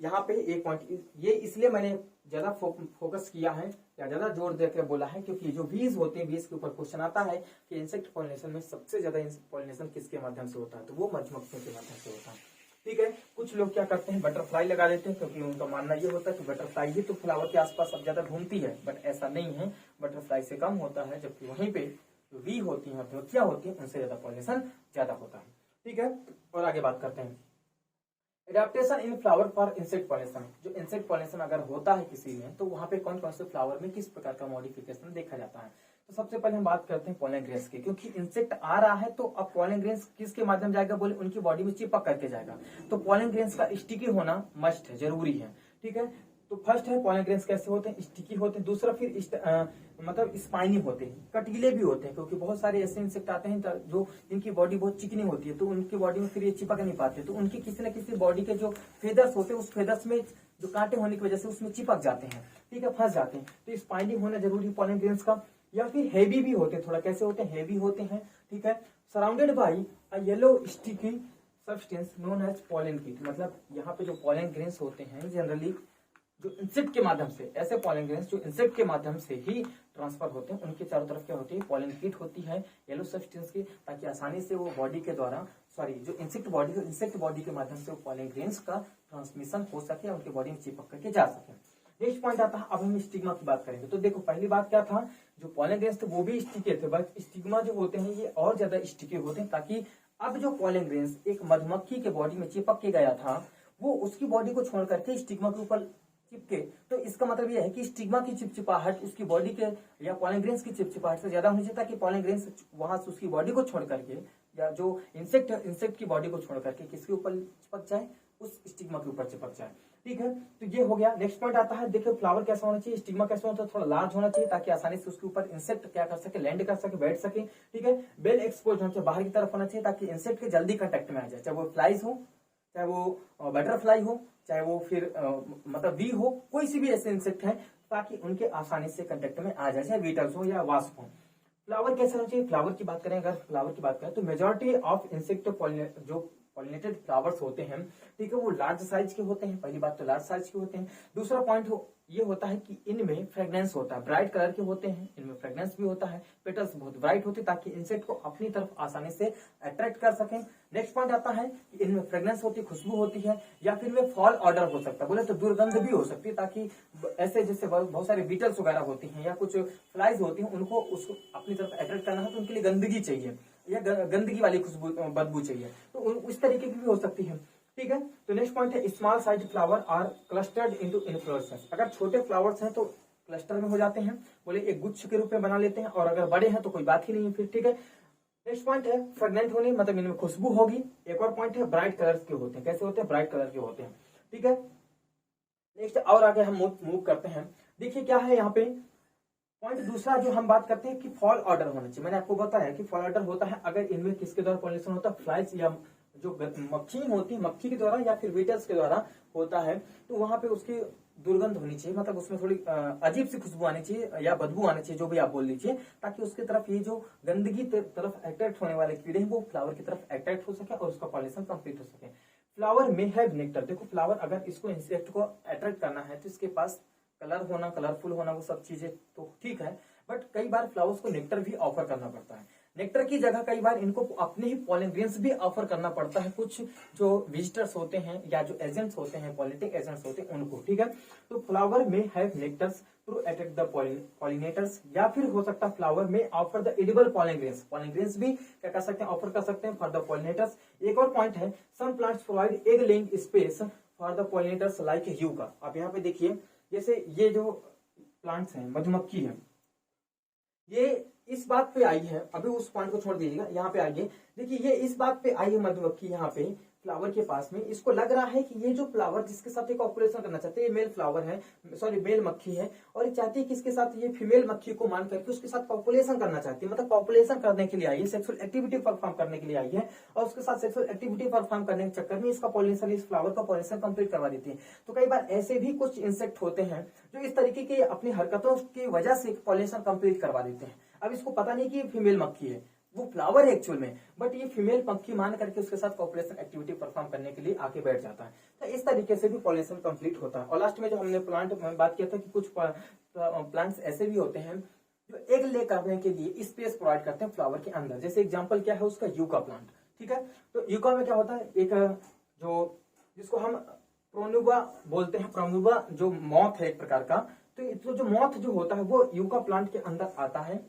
यहाँ पे एक पॉइंट, ये इसलिए मैंने ज्यादा फोकस किया है या ज्यादा जोर देकर बोला है, क्योंकि जो बीज होते हैं, बीज के ऊपर क्वेश्चन आता है कि इंसेक्ट पॉलिनेशन में सबसे ज्यादा पॉलिनेशन किसके माध्यम से होता है, तो वो मधुमक्खियों के माध्यम से होता है, ठीक है। कुछ लोग क्या करते हैं, बटरफ्लाई लगा देते हैं, क्योंकि उनका मानना ये होता है कि बटरफ्लाई ही तो फ्लावर के आसपास सब ज्यादा घूमती है, बट ऐसा नहीं है, बटरफ्लाई से कम होता है, जबकि वहीं पे जो वी होती है, मधुमक्खियां होती है, उनसे ज्यादा पॉलिनेशन ज्यादा होता है, ठीक है। और आगे बात करते हैं, adaptation in flower for insect pollination. जो इंसेक्ट पॉलिनेशन अगर होता है किसी में, तो वहां पे कौन कौन से फ्लावर में किस प्रकार का मॉडिफिकेशन देखा जाता है। तो सबसे पहले हम बात करते हैं पोलन ग्रेन्स की, क्योंकि इंसेक्ट आ रहा है तो अब पोलन ग्रेन्स किसके माध्यम जाएगा, बोले उनकी बॉडी में चिपक करके जाएगा। तो पोलन ग्रेन्स का स्टिकी होना मस्ट है, जरूरी है, ठीक है। तो फर्स्ट है पोलन ग्रेन्स कैसे होते हैं, स्टिकी होते हैं। दूसरा फिर मतलब स्पाइनी होते हैं, कटीले भी होते हैं, क्योंकि बहुत सारे ऐसे इंसेक्ट आते हैं जो इनकी बॉडी बहुत चिकनी होती है, तो उनकी बॉडी में फिर ये चिपक नहीं पाते, तो उनकी किसी न किसी बॉडी के जो फेदर्स होते हैं, उस फेदर्स में जो कांटे होने की वजह से उसमें चिपक जाते हैं, ठीक है, फंस जाते हैं। तो स्पाइनी होना जरूरी पोलन ग्रेन्स का। या फिर हेवी भी होते हैं, थोड़ा कैसे होते हैं, हेवी होते हैं, ठीक है। Surrounded by a yellow sticky substance known as pollen kit. मतलब यहाँ पे जो पोलन ग्रेन्स होते हैं जनरली जो इंसेक्ट के माध्यम से, ऐसे पोलन ग्रेन्स जो इंसेक्ट के माध्यम से ही ट्रांसफर होते हैं, उनके चारों तरफ क्या होती है, पोलन कीट होती है येलो सब्सटेंस की, ताकि आसानी से वो बॉडी के द्वारा, सॉरी जो इंसेक्ट बॉडी के माध्यम से वो पोलन ग्रेन्स का ट्रांसमिशन हो सके, उनके बॉडी में चिपक करके जा सके। नेक्स्ट पॉइंट आता है, अब हम स्टिग्मा की बात करेंगे। तो देखो पहली बात क्या था, जो पोलन ग्रेन्स थे वो भी स्टिकी थे, बट स्टिग्मा जो होते हैं ये और ज्यादा स्टिकी होते हैं, ताकि अब जो पोलन ग्रेन्स एक मधुमक्खी के बॉडी में चिपक के गया था, वो उसकी बॉडी को छोड़ करके स्टिग्मा के ऊपर चिपके। तो इसका मतलब यह है कि स्टिग्मा की चिपचिपाहट उसकी बॉडी के या पोलन ग्रेन्स की चिपचिपाहट से ज्यादा होनी चाहिए, ताकि पोलन ग्रेन्स वहां से उसकी बॉडी को छोड़ करके, या जो इंसेक्ट की बॉडी को छोड़ करके किसके ऊपर चिपक जाए, उस स्टिग्मा के ऊपर चिपक जाए, ठीक है। तो ये हो गया। नेक्स्ट पॉइंट आता है, देखिए फ्लावर कैसा होना चाहिए, स्टिग्मा कैसा होता है, थोड़ा लार्ज होना चाहिए, ताकि आसानी से उसके ऊपर इंसेक्ट क्या कर सके, लैंड कर सके, बैठ सके, ठीक है। वेल एक्सपोज होना चाहिए, बाहर की तरफ होना चाहिए, ताकि इंसेक्ट के जल्दी कंटेक्ट में आ जाए, चाहे वो फ्लाइज हो, चाहे वो बटरफ्लाई हो, चाहे वो फिर मतलब बी हो, कोई सी भी ऐसे इंसेक्ट है, ताकि उनके आसानी से कंटेक्ट में आ जाए, चाहे बीटल्स हो या वास्प हो। फ्लावर कैसे होना चाहिए, फ्लावर की बात करें, अगर फ्लावर की बात करें तो मेजॉरिटी ऑफ इंसेक्ट जो पॉलिनेटेड फ्लावर्स होते हैं, ठीक है, वो लार्ज साइज के होते हैं। पहली बात तो लार्ज साइज के होते हैं। दूसरा पॉइंट ये होता है कि इनमें फ्रेग्रेंस होता है, ब्राइट कलर के होते हैं, इनमें फ्रेग्रेंस भी होता है, पेटल्स बहुत ब्राइट होते हैं, ताकि इंसेक्ट को अपनी तरफ आसानी से अट्रैक्ट कर सकें। नेक्स्ट पॉइंट आता है कि इनमें फ्रेग्रेंस होती है, खुशबू होती है, या फिर में फॉल ऑर्डर हो सकता है, बोले तो दुर्गंध भी हो सकती है, ताकि ऐसे जैसे बहुत सारे बीटल्स वगैरह होती हैं या कुछ फ्लाइज होती हैं, उनको उसको अपनी तरफ अट्रैक्ट करना है, तो उनके लिए गंदगी चाहिए या गंदगी वाली खुशबू बदबू चाहिए, तो उस तरीके की भी हो सकती है, ठीक है। तो नेक्स्ट पॉइंट है, small size flower are clustered into inflorescence. अगर छोटे फ्लावर्स हैं तो क्लस्टर में हो जाते हैं, बोले एक गुच्छ के रूप में बना लेते हैं, और अगर बड़े हैं तो कोई बात ही नहीं है फिर, ठीक है। नेक्स्ट पॉइंट है फ्रेग्नेंट होने, मतलब इनमें खुशबू होगी। एक और पॉइंट है ब्राइट कलर के होते हैं, कैसे होते हैं, ब्राइट कलर के होते हैं, ठीक है। नेक्स्ट और आगे हम मूव करते हैं। देखिए क्या है यहाँ पे पॉइंट दूसरा जो हम बात करते हैं कि फॉल ऑर्डर होना चाहिए। मैंने आपको बताया कि फॉल ऑर्डर होता है अगर इनमें किसके द्वारा पॉलिनेशन होता है, फ्लाइज या जो मक्खी होती है, मक्खी के द्वारा या फिर बीटल्स के द्वारा होता है, तो वहां पे उसकी दुर्गंध होनी चाहिए, मतलब उसमें थोड़ी अजीब सी खुशबू आनी चाहिए या बदबू आनी चाहिए, जो भी आप बोल लीजिए, ताकि उसकी तरफ ये जो गंदगी तरफ अट्रैक्ट होने वाले कीड़े हैं वो फ्लावर की तरफ अट्रैक्ट हो सके और उसका पॉलिनेशन कंप्लीट हो सके। फ्लावर में हैव नेक्टर। देखो फ्लावर अगर इसको इंसेक्ट को अट्रैक्ट करना है तो इसके पास कलर होना, कलरफुल होना, वो सब चीजें तो ठीक है, बट कई बार फ्लावर्स को नेक्टर भी ऑफर करना पड़ता है। नेक्टर की जगह कई बार इनको अपने ही पॉलन ग्रेन्स भी ऑफर करना पड़ता है कुछ जो विजिटर्स होते हैं या जो एजेंट्स होते हैं, पॉलिनेटिंग एजेंट्स होते हैं उनको, ठीक है। तो फ्लावर में have nectars to attract the pollinators, या फिर हो सकता है फ्लावर में offer the edible pollen grains. Pollen grains भी क्या कर सकते हैं, ऑफर कर सकते हैं फॉर द पॉलिनेटर्स। एक और पॉइंट है, some plants provide egg laying space for the pollinators like yucca. आप यहाँ पे देखिए, जैसे ये जो प्लांट्स हैं, मधुमक्खी है, ये इस बात पे आई है, अभी उस पॉइंट को छोड़ दीजिएगा, यहाँ पे आइए। देखिए ये इस बात पे आई है मधुमक्खी यहाँ पे फ्लावर के पास में, इसको लग रहा है कि ये जो फ्लावर जिसके साथ ये कॉपुलेशन करना चाहते हैं, ये मेल फ्लावर है, सॉरी मेल मक्खी है, और ये चाहती है कि इसके साथ ये फीमेल मक्खी को मान करके उसके साथ कॉपुलेशन करना चाहती है, मतलब कॉपुलेशन करने के लिए आई है, सेक्सुअल एक्टिविटी परफॉर्म करने के लिए आई है, और उसके साथ सेक्सुअल एक्टिविटी परफॉर्म करने के चक्कर में इसका पॉलिनेशन, इस फ्लावर का पॉलिनेशन कंप्लीट करवा देती है। तो कई बार ऐसे भी कुछ इंसेक्ट होते हैं जो इस तरीके की अपनी हरकतों की वजह से पॉलिनेशन कंप्लीट करवा देते हैं। अब इसको पता नहीं कि ये फीमेल मक्खी है, वो फ्लावर है एक्चुअल में, बट ये फीमेल मक्खी मान करके उसके साथ पॉपुलेशन एक्टिविटी परफॉर्म करने के लिए आके बैठ जाता है। तो इस तरीके से भी पॉलिनेशन कंप्लीट होता है। और लास्ट में जो हमने प्लांट में बात किया था कि कुछ प्लांट्स ऐसे भी होते हैं जो एग ले करने के लिए स्पेस प्रोवाइड करते हैं फ्लावर के अंदर। जैसे एग्जाम्पल क्या है उसका, यूका प्लांट, ठीक है। तो यूका में क्या होता है, एक जो जिसको हम प्रोन्यूबा बोलते हैं, प्रोन्यूबा जो मॉथ है एक प्रकार का, तो जो मॉथ जो होता है वो यूका प्लांट के अंदर आता है,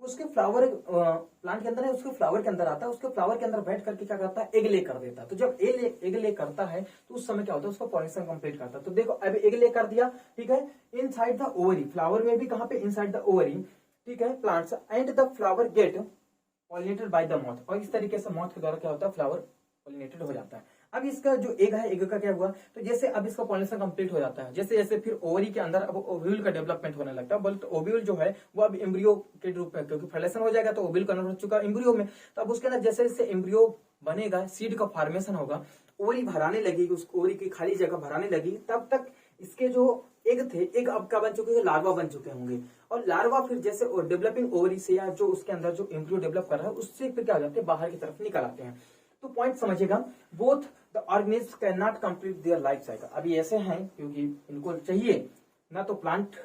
उसके फ्लावर प्लांट के अंदर है, उसके फ्लावर के अंदर आता है, उसके फ्लावर के अंदर बैठ करके क्या करता है, एग ले कर देता है। तो जब एग ले करता है तो उस समय क्या होता है, उसका पॉलिनेशन कंप्लीट करता है। तो देखो अब एग ले कर दिया, ठीक है, इनसाइड द ओवरी, फ्लावर में भी कहां पे, इनसाइड द ओवरी, ठीक है, plants and the flower get pollinated by the moth. और इस तरीके से मॉथ के द्वारा क्या होता है, फ्लावर पॉलिनेटेड हो जाता है। अब इसका जो एग है, एग का क्या हुआ, तो जैसे अब इसका पॉलिनेशन कंप्लीट हो जाता है, जैसे जैसे फिर ओवरी के अंदर अब ओव्यूल का डेवलपमेंट होने लगता है। बोलते ओव्यूल जो है वो अब एम्ब्रियो के रूप में, क्योंकि फर्टिलाइजेशन हो जाएगा तो ओव्यूल कन्वर्ट हो चुका एम्ब्रियो में, तो अब उसके अंदर जैसे जैसे एम्ब्रियो बनेगा, सीड का फॉर्मेशन होगा, ओवरी भराने लगेगी, उस ओवरी की खाली जगह भराने लगी, तब तक इसके जो एग थे, एग अब क्या बन चुके हैं, लार्वा बन चुके होंगे। और लार्वा फिर जैसे डेवलपिंग ओवरी से या जो उसके अंदर जो एम्ब्रियो डेवलप कर रहा है उससे फिर क्या हो जाते हैं, बाहर की तरफ निकल आते हैं। तो पॉइंट समझिएगा, both the organism can not complete their life cycle. अभी ऐसे हैं क्योंकि इनको चाहिए ना, तो प्लांट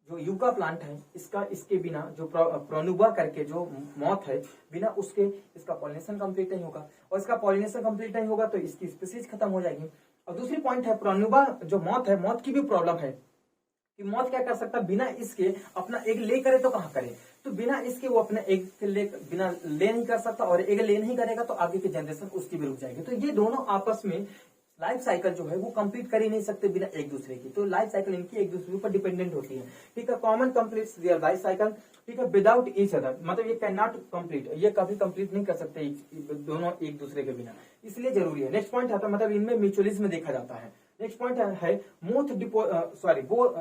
जो यूका प्लांट है इसका, इसके बिना जो प्रोन्यूबा करके जो मॉथ है, बिना उसके इसका पॉलिनेशन कंप्लीट नहीं होगा, और इसका पॉलिनेशन कंप्लीट नहीं होगा तो इसकी स्पीसीज खत्म हो जाएगी। और दूसरी पॉइंट है, प्रोन्यूबा जो मॉथ है, मॉथ की भी प्रॉब्लम है कि मॉथ क्या कर सकता है, बिना इसके अपना एग ले करे तो कहां करे, तो बिना इसके वो अपना एग बिना ले नहीं कर सकता, और एग ले नहीं करेगा तो आगे की जनरेशन उसकी भी रुक जाएगी। तो ये दोनों आपस में लाइफ साइकिल जो है वो कंप्लीट कर ही नहीं सकते बिना एक दूसरे की। तो लाइफ साइकिल इनकी एक दूसरे पर डिपेंडेंट होती है, ठीक है। Common complete their life cycle, ठीक है, विदाउट ईच अदर, मतलब ये कैन नॉट कंप्लीट, ये कभी कंप्लीट नहीं कर सकते दोनों एक दूसरे के बिना, इसलिए जरूरी है। नेक्स्ट पॉइंट आता है, मतलब इनमें म्यूचुअलिज्म देखा जाता है। नेक्स्ट पॉइंट है वो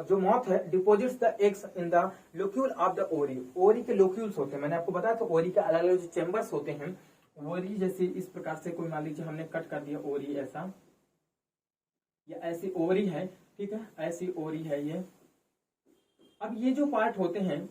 जो मॉथ है deposits the eggs in the locule of the ovary. Ovary के लोक्यूल्स होते हैं, मैंने आपको बताया तो ओवरी के अलग अलग जो चेम्बर्स होते हैं, ओवरी जैसे इस प्रकार से कोई मान लीजिए हमने कट कर दिया ओवरी ऐसा, या ऐसी ओवरी है, ठीक है, ऐसी ओवरी है ये। अब ये जो पार्ट होते हैं,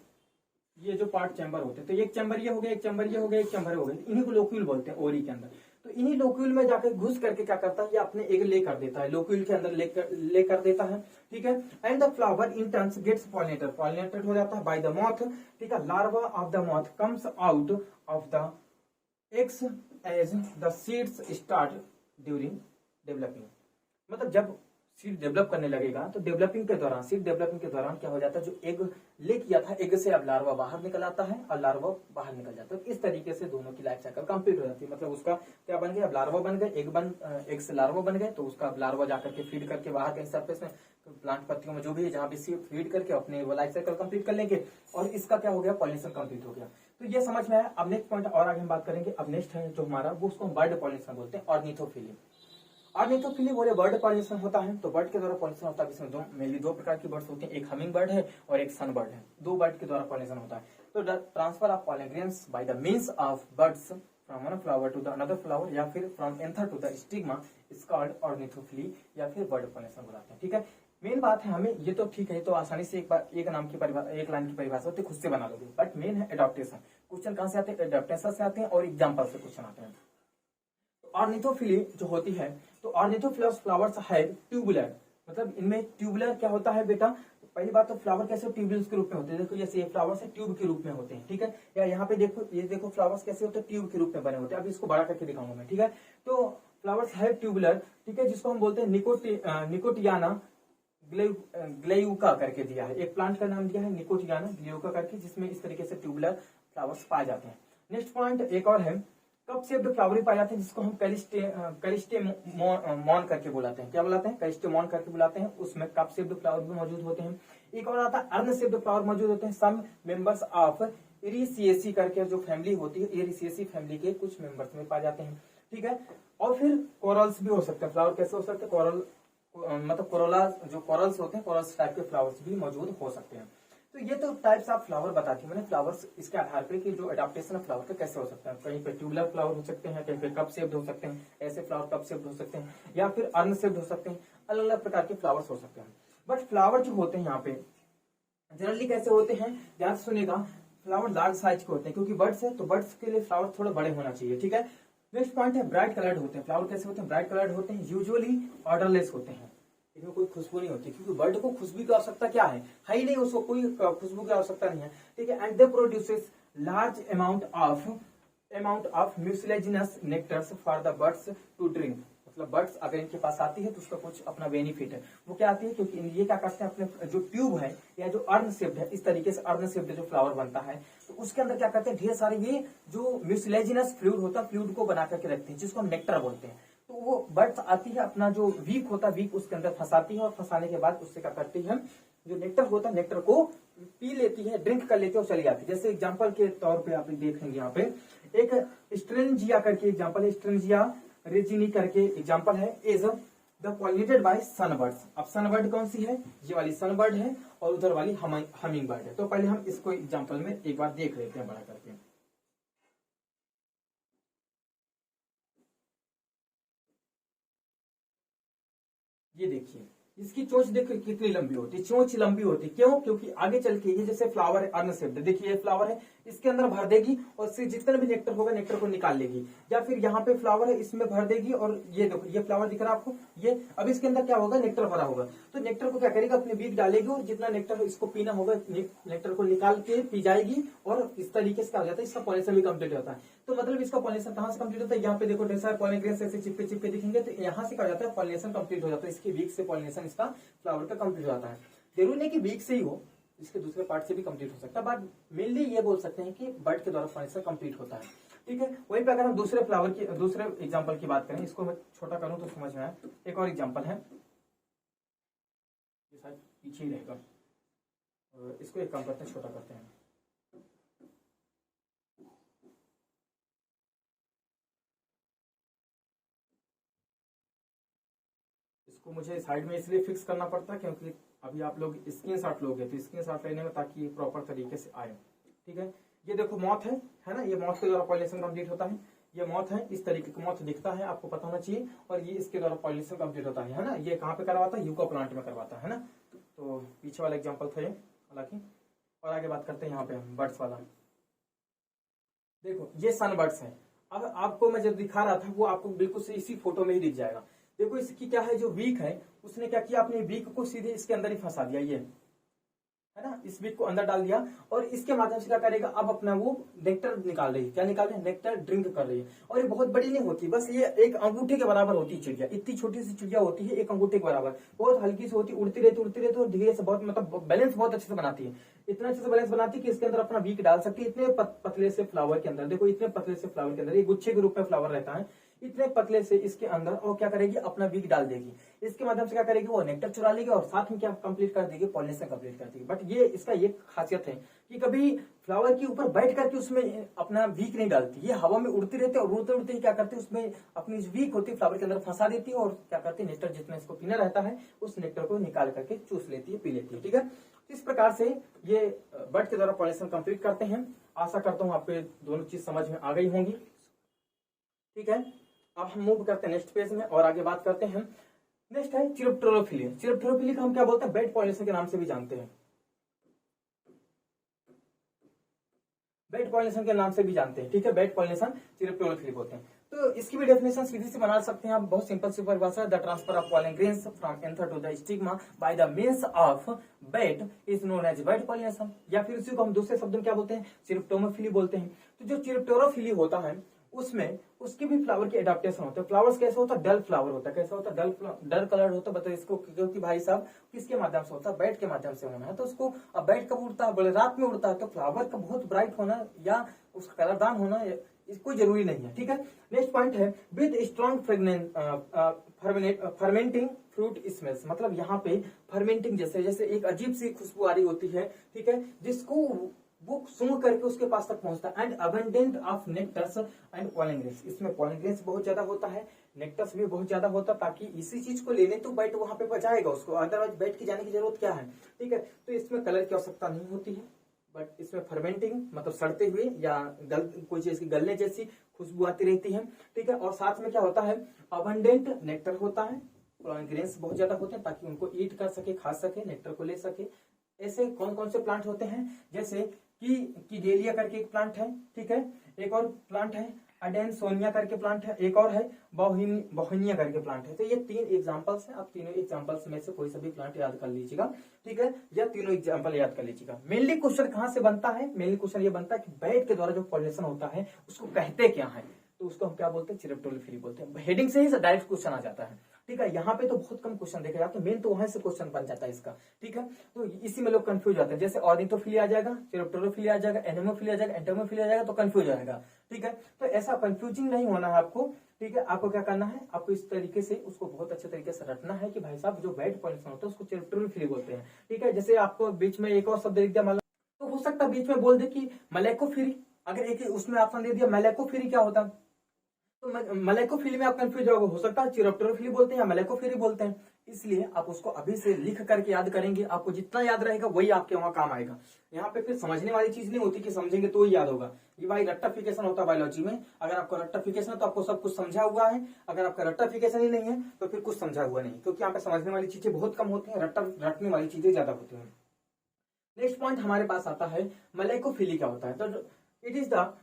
ये जो पार्ट चैम्बर होते हैं, तो एक चैम्बर ये हो गया, एक चैम्बर ये हो गया, एक चैम्बर हो गया, इन्हीं को लोक्यूल बोलते हैं ओवरी के अंदर। तो इन्हीं लोक्यूल में जाकर घुस करके क्या करता है, ये अपने एग ले कर देता है, लोक्यूल के अंदर ले कर देता है, ठीक है। And the flower in turns gets pollinated, pollinated हो जाता है बाय द मॉथ, ठीक है। Larva of the moth comes out of the eggs as the seeds start during developing. मतलब जब सीड डेवलप करने लगेगा तो डेवलपिंग के दौरान, सीड डेवलपिंग के दौरान क्या हो जाता है, जो एग ले किया था, एग से अब लार्वा बाहर निकल आता है और लार्वा बाहर निकल जाता है। इस तरीके से दोनों की लाइफ साइकिल कंप्लीट हो जाती है। मतलब उसका क्या बन गया, अब लार्वा बन गए, एग से लार्वा बन गए, तो उसका अब लार्वा जाकर के फीड करके बाहर के सरफेस में, तो प्लांट पत्तियों में जो भी है जहां भी फीड करके अपने वो लाइफ साइकिल कंप्लीट कर लेंगे, और इसका क्या हो गया, पॉलिनेशन कंप्लीट हो गया। तो ये समझ में आया। अब नेक्स्ट पॉइंट और आगे हम बात करेंगे। अब नेक्स्ट है जो हमारा, वो उसको बर्ड पॉलिनेशन बोलते हैं, ऑर्निथोफिली। ऑर्निथोफिली बोले बर्ड पॉलिनेशन होता है, तो बर्ड के द्वारा पॉलिनेशन होता है, इसमें मेनली दो प्रकार की बर्ड्स होती हैं, एक हमिंग बर्ड है और एक सन बर्ड है। दो बर्ड के द्वारा पॉलिनेशन होता है। तो transfer of pollen grains by the means of birds from one flower to the another flower, या फिर from anther to the stigma is called ornithophily, या फिर बर्ड पॉलिनेशन बुलाते हैं, ठीक है। मेन बात है, हमें ये तो ठीक है, तो आसानी से एक बार एक नाम की परिभाषा, एक लाइन की परिभाषा होती है, खुद से बना लोगे। बट मेन है एडॉप्टेशन। क्वेश्चन कहां से आते हैं, एडॉप्टेशन से आते हैं और एग्जाम्पल से क्वेश्चन आते हैं। ऑर्निथोफिली जो होती है, तो ऑर्निथोफिलस फ्लावर्स है ट्यूबुलर, मतलब इनमें ट्यूबुलर क्या होता है बेटा, पहली बात तो फ्लावर कैसे ट्यूब्यूल्स के रूप में होते हैं, देखो जैसे ये फ्लावर्स है ट्यूब के रूप में होते हैं, ठीक है, या यहाँ पे देखो ये देखो फ्लावर्स कैसे होते हैं, ट्यूब के रूप में बने होते हैं। अब इसको बड़ा करके दिखाऊंगा मैं, ठीक है। तो फ्लावर्स है ट्यूबुलर, ठीक है, जिसको हम बोलते हैं निकोटियाना ग्लेयुका करके दिया है, एक प्लांट का नाम दिया है निकोटियाना ग्लेयुका करके, जिसमें इस तरीके से ट्यूबुलर फ्लावर्स पाए जाते हैं। नेक्स्ट पॉइंट एक और है, कप शेप्ड फ्लावर पाए जाते हैं, जिसको हम कलिस्टेमॉन करके बुलाते हैं, क्या बुलाते हैं, कलिस्टेमॉन करके बुलाते हैं, उसमें कप शेप्ड फ्लावर भी मौजूद होते हैं। एक और आता है अर्न शेप्ड फ्लावर मौजूद होते हैं, सम मेंबर्स ऑफ इरिसिएसी करके जो फैमिली होती है, इरिसिएसी फैमिली के कुछ मेंबर्स में पाए जाते हैं, ठीक है। और फिर कोरल्स भी हो सकते हैं, फ्लावर कैसे हो सकते हैं, कोरल मतलब कोरोला जो कोरल्स होते हैं, कोरल्स टाइप के फ्लावर्स भी मौजूद हो सकते हैं। तो ये तो टाइप्स ऑफ फ्लावर बताती मैंने, फ्लावर्स इसके आधार पे कि जो अडेप्टेशन ऑफ फ्लावर का कैसे हो सकता है, कहीं पे ट्यूबुलर फ्लावर हो सकते हैं, कहीं पे कप शेप्ड हो सकते हैं, ऐसे फ्लावर कप शेप्ड हो सकते हैं, या फिर अर्न शेप्ड हो सकते हैं, अलग अलग प्रकार के फ्लावर्स हो सकते हैं। बट फ्लावर जो होते हैं यहाँ पे जनरली कैसे होते हैं, ध्यान से सुनेगा, फ्लावर लार्ज साइज के होते हैं, क्योंकि बर्ड्स है तो बर्ड्स के लिए फ्लावर थोड़े बड़े होना चाहिए, ठीक है। नेक्स्ट पॉइंट है ब्राइट कलर्ड होते हैं, फ्लावर कैसे होते हैं, ब्राइट कलर्ड होते हैं, यूजुअली ऑर्डरलेस होते हैं, इसमें कोई खुशबू नहीं होती, क्योंकि बर्ड को खुशबू की आवश्यकता क्या है ही नहीं, उसको कोई खुशबू की आवश्यकता नहीं है, ठीक है। And they produces large amount of mucilaginous nectars for the birds to drink, मतलब बर्ड्स अगर इनके पास आती है तो उसका कुछ अपना बेनिफिट है, वो क्या आती है, क्योंकि ये क्या करते हैं, अपने जो ट्यूब है या जो अर्न शेप्ड है, इस तरीके से अर्न शेप्ड जो फ्लावर बनता है, तो उसके अंदर क्या करते हैं, ढेर सारे ये जो म्यूसिलेजिनस फ्लूइड होता है, फ्लूइड को बना करके रखते हैं, जिसको हम नेक्टर बोलते हैं। तो वो बर्ड्स आती है, अपना जो वीक होता है, वीक उसके अंदर फंसाती है, और फंसाने के बाद उससे क्या करती है, जो नेक्टर होता है, नेक्टर को पी लेती है, ड्रिंक कर लेती है और चली जाती है। जैसे एग्जांपल के तौर पे आप देखेंगे यहाँ पे एक स्ट्रेंजिया करके एग्जांपल है, स्ट्रेंजिया रेजिनी करके एग्जांपल है, is the pollinated bye sunbirds. अब सनबर्ड कौन सी है, ये वाली सनबर्ड है, और उधर वाली हमिंग बर्ड है। तो पहले हम इसको एग्जांपल में एक बार देख लेते हैं बड़ा करके। ये देखिए इसकी चोंच देखो कितनी लंबी होती है, चोंच लंबी होती है, क्यों, क्योंकि आगे चल के ये जैसे फ्लावर है अर्न शेप्ड, देखिए ये फ्लावर है, इसके अंदर भर देगी और इससे जितना भी नेक्टर होगा नेक्टर को निकाल लेगी, या फिर यहाँ पे फ्लावर है इसमें भर देगी, और ये देखो ये फ्लावर दिख रहा है आपको, ये अब इसके अंदर क्या होगा, नेक्टर भरा होगा, तो नेक्टर को क्या करेगा, अपने बीक डालेगी, और जितना नेक्टर इसको पीना होगा नेक्टर को निकाल के पी जाएगी, और इस तरीके से क्या हो जाता है, इसका पॉलिनेशन भी कंप्लीट होता है। तो मतलब इसका पॉलिनेशन कहाँ से कंप्लीट होता है, यहाँ पे देखो ढेर सारे पॉलिन ग्रेन्स ऐसे चिपके चिपके दिखेंगे, तो यहाँ से क्या हो जाता है, पॉलिनेशन कंप्लीट हो जाता है, इसके बीक से पॉलिनेशन इसका फ्लावर का कंप्लीट हो जाता है। जरूरी नहीं कि बीक से ही हो, इसके दूसरे पार्ट से भी कंप्लीट हो सकता है, बट मेनली ये बोल सकते हैं कि बर्ड के द्वारा पॉलिनेशन कंप्लीट होता है, ठीक है। वहीं पे अगर हम दूसरे फ्लावर की दूसरे एग्जांपल की बात करें, इसको मैं छोटा करूं तो समझ में आए, एक और एग्जांपल है, ये शायद पीछे ही रहेगा, इसको एक काम करते हैं, छोटा करते हैं, इसको मुझे साइड में इसलिए फिक्स करना पड़ता है क्योंकि अभी आप लोग स्क्रीनशॉट लोगे, तो स्क्रीनशॉट लेने में ताकि प्रॉपर तरीके से आए, ठीक है। ये देखो मॉथ है ना, ये मॉथ के द्वारा पॉलिनेशन कंप्लीट होता है, ये मॉथ है, इस तरीके का मॉथ दिखता है, आपको पता होना चाहिए, और ये इसके द्वारा पॉलिनेशन कंप्लीट होता है ना। ये कहाँ पे करवाता है, यूका प्लांट में करवाता है ना। तो पीछे वाला एग्जाम्पल था ये हालांकि, और आगे बात करते हैं यहाँ पे हम बर्ड्स वाला। देखो ये सन बर्ड्स है, अब आपको मैं जब दिखा रहा था वो आपको बिल्कुल से इसी फोटो में ही दिख जाएगा। देखो इसकी क्या है, जो वीक है उसने क्या किया, अपने वीक को सीधे इसके अंदर ही फंसा दिया, ये है ना, इस वीक को अंदर डाल दिया, और इसके माध्यम से क्या करेगा, अब अपना वो नेक्टर निकाल रही है, क्या निकाल रही है, नेक्टर ड्रिंक कर रही है। और ये बहुत बड़ी नहीं होती, बस ये एक अंगूठे के बराबर होती है चिड़िया, इतनी छोटी सी चिड़िया होती है, एक अंगूठे के बराबर, बहुत हल्की सी होती है, उड़ती रहती और धीरे से बहुत मतलब बैलेंस बहुत अच्छे से बनाती है, इतना अच्छे से बैलेंस बनाती है कि इसके अंदर अपना वीक डाल सकती है। इतने पतले से फ्लावर के अंदर, देखो इतने पतले से फ्लावर के अंदर, ये गुच्छे के रूप में फ्लावर रहता है, इतने पतले से इसके अंदर, और क्या करेगी, अपना वीक डाल देगी, इसके माध्यम से क्या करेगी, वो नेक्टर चुरा लेगी, और साथ में क्या कंप्लीट कर देगी, पॉलिनेशन कंप्लीट कर देगी। बट ये इसका ये खासियत है कि कभी फ्लावर के ऊपर बैठ करके उसमें अपना वीक नहीं डालती, ये हवा में उड़ती रहती है, और उड़ते उड़ते ही क्या करती है, उसमें अपनी वीक होती है फ्लावर के अंदर फंसा देती है, और क्या करती है, नेक्टर जितना इसको पीना रहता है उस नेक्टर को निकाल करके चूस लेती है, पी लेती है, ठीक है। इस प्रकार से ये बर्ड के द्वारा पॉलिनेशन कंप्लीट करते हैं। आशा करता हूं आपको दोनों चीज समझ में आ गई होंगी, ठीक है। अब हम मूव करते हैं नेक्स्ट पेज में और आगे बात करते हैं। नेक्स्ट है चिरोप्टेरोफिली। चिरोप्टेरोफिली को हम क्या बोलते हैं, बेड पॉलिनेशन के नाम से भी जानते हैं, बेड पॉलिनेशन के नाम से भी जानते हैं, ठीक है, बेड पॉलिनेशन चिरोप्टेरोफिली बोलते हैं। तो इसकी भी डेफिनेशन सीधी से बना सकते हैं आप, बहुत सिंपल सी परिभाषा है। The transfer of pollen grains from anther to the stigma by the means of bat is known as bat pollination, या फिर इसी को हम दूसरे शब्द में क्या बोलते हैं, चिरप्टोमोफिली बोलते हैं। तो जो चिरप्टोरोफिली होता है उसमें उसकी भी फ्लावर की एडाप्टेशन होता है। फ्लावर्स कैसे होता है, डल फ्लावर होता है। कैसा होता है, डल कलर होता है। बताइए इसको, क्योंकि भाई साहब किसके माध्यम से होता है, बैट के माध्यम से होना है। तो उसको अब बैट कब उड़ता है, बोले रात में उड़ता है। तो फ्लावर का बहुत ब्राइट होना या उसका कलरदान होना कोई जरूरी नहीं है, ठीक है। नेक्स्ट पॉइंट है with strong fermenting fruit smells, मतलब यहाँ पे फर्मेंटिंग जैसे एक अजीब सी खुशबू आ रही होती है, ठीक है, जिसको वो सूंघ करके उसके पास तक पहुंचता है। And abundant of nectars and pollen grains, इसमें पॉलन ग्रेन्स बहुत ज्यादा होता है, नेक्टर्स भी बहुत ज्यादा होता है, ताकि इसी चीज को लेने तो बैट वहां पे बचाएगा उसको, अदरवाइज बैट की जाने की जरूरत क्या है, ठीक है। तो इसमें कलर की आवश्यकता नहीं होती है, बट इसमें फर्मेंटिंग मतलब सड़ते हुए या कोई चीज की गलने जैसी खुशबू आती रहती है, ठीक है। और साथ में क्या होता है, अबंडेंट नेक्टर होता है, पॉलन ग्रेन्स बहुत ज्यादा होते हैं ताकि उनको ईट कर सके, खा सके, नेक्टर को ले सके। ऐसे कौन कौन से प्लांट होते हैं, जैसे कि डेलिया करके एक प्लांट है, ठीक है, एक और प्लांट है अडेनसोनिया करके प्लांट है, एक और है बोहिनिया करके प्लांट है। तो ये 3 एग्जांपल्स हैं, आप तीनों एग्जांपल्स में से कोई सा भी प्लांट याद कर लीजिएगा, ठीक है, या तीनों एग्जांपल याद कर लीजिएगा। मेनली क्वेश्चन कहां से बनता है, मेनली क्वेश्चन ये बनता है कि बैट के द्वारा जो पॉलिनेशन होता है उसको कहते क्या है, तो उसको हम क्या बोलते हैं, चिरप्टोलिफिली बोलते हैं। हेडिंग से ही डायरेक्ट क्वेश्चन आ जाता है, ठीक है। यहाँ पे तो बहुत कम क्वेश्चन देखे जाते हैं, मेन तो वहां से क्वेश्चन बन जाता है इसका, ठीक है। तो इसी में लोग कंफ्यूज होते हैं, जैसे ऑर्निथोफिली आ जाएगा, चिरप्टोलिफिली आ जाएगा, एनेमोफिली आ जाएगा, एंटोमोफिली आ जाएगा, तो कंफ्यूज हो जाएगा, ठीक है। तो ऐसा कंफ्यूजिंग नहीं होना है आपको, ठीक है। आपको क्या करना है, आपको इस तरीके से उसको बहुत अच्छे तरीके से रटना है कि भाई साहब जो बैट पॉलिनेशन होता है उसको चिरप्टोलिफिली बोलते हैं, ठीक है। जैसे आपको बीच में एक और शब्द लिख दिया, तो हो सकता है बीच में बोल दे कि मलेकोफिरी, अगर एक उसमें ऑप्शन दे दिया मलेकोफिरी क्या होता है, तो मलेकोफिली में आप कंफ्यूज हो सकता है चिरप्टोलिफिली बोलते हैं या मलेकोफिली बोलते हैं। इसलिए आप उसको अभी से लिख करके याद करेंगे, आपको जितना याद रहेगा वही आपके वहां काम आएगा। यहाँ पे फिर समझने वाली चीज नहीं होती कि समझेंगे तो ही याद होगा, ये भाई रट्टाफिकेशन होता है बायोलॉजी में। अगर आपको रट्टाफिकेशन है तो आपको सब कुछ समझा हुआ है, अगर आपका रट्टाफिकेशन ही नहीं है तो फिर कुछ समझा हुआ नहीं, क्योंकि यहाँ पे समझने वाली चीजें बहुत कम होती है, रटने वाली चीजें ज्यादा होती है। नेक्स्ट पॉइंट हमारे पास आता है मलेकोफिली क्या होता है, तो इट इज द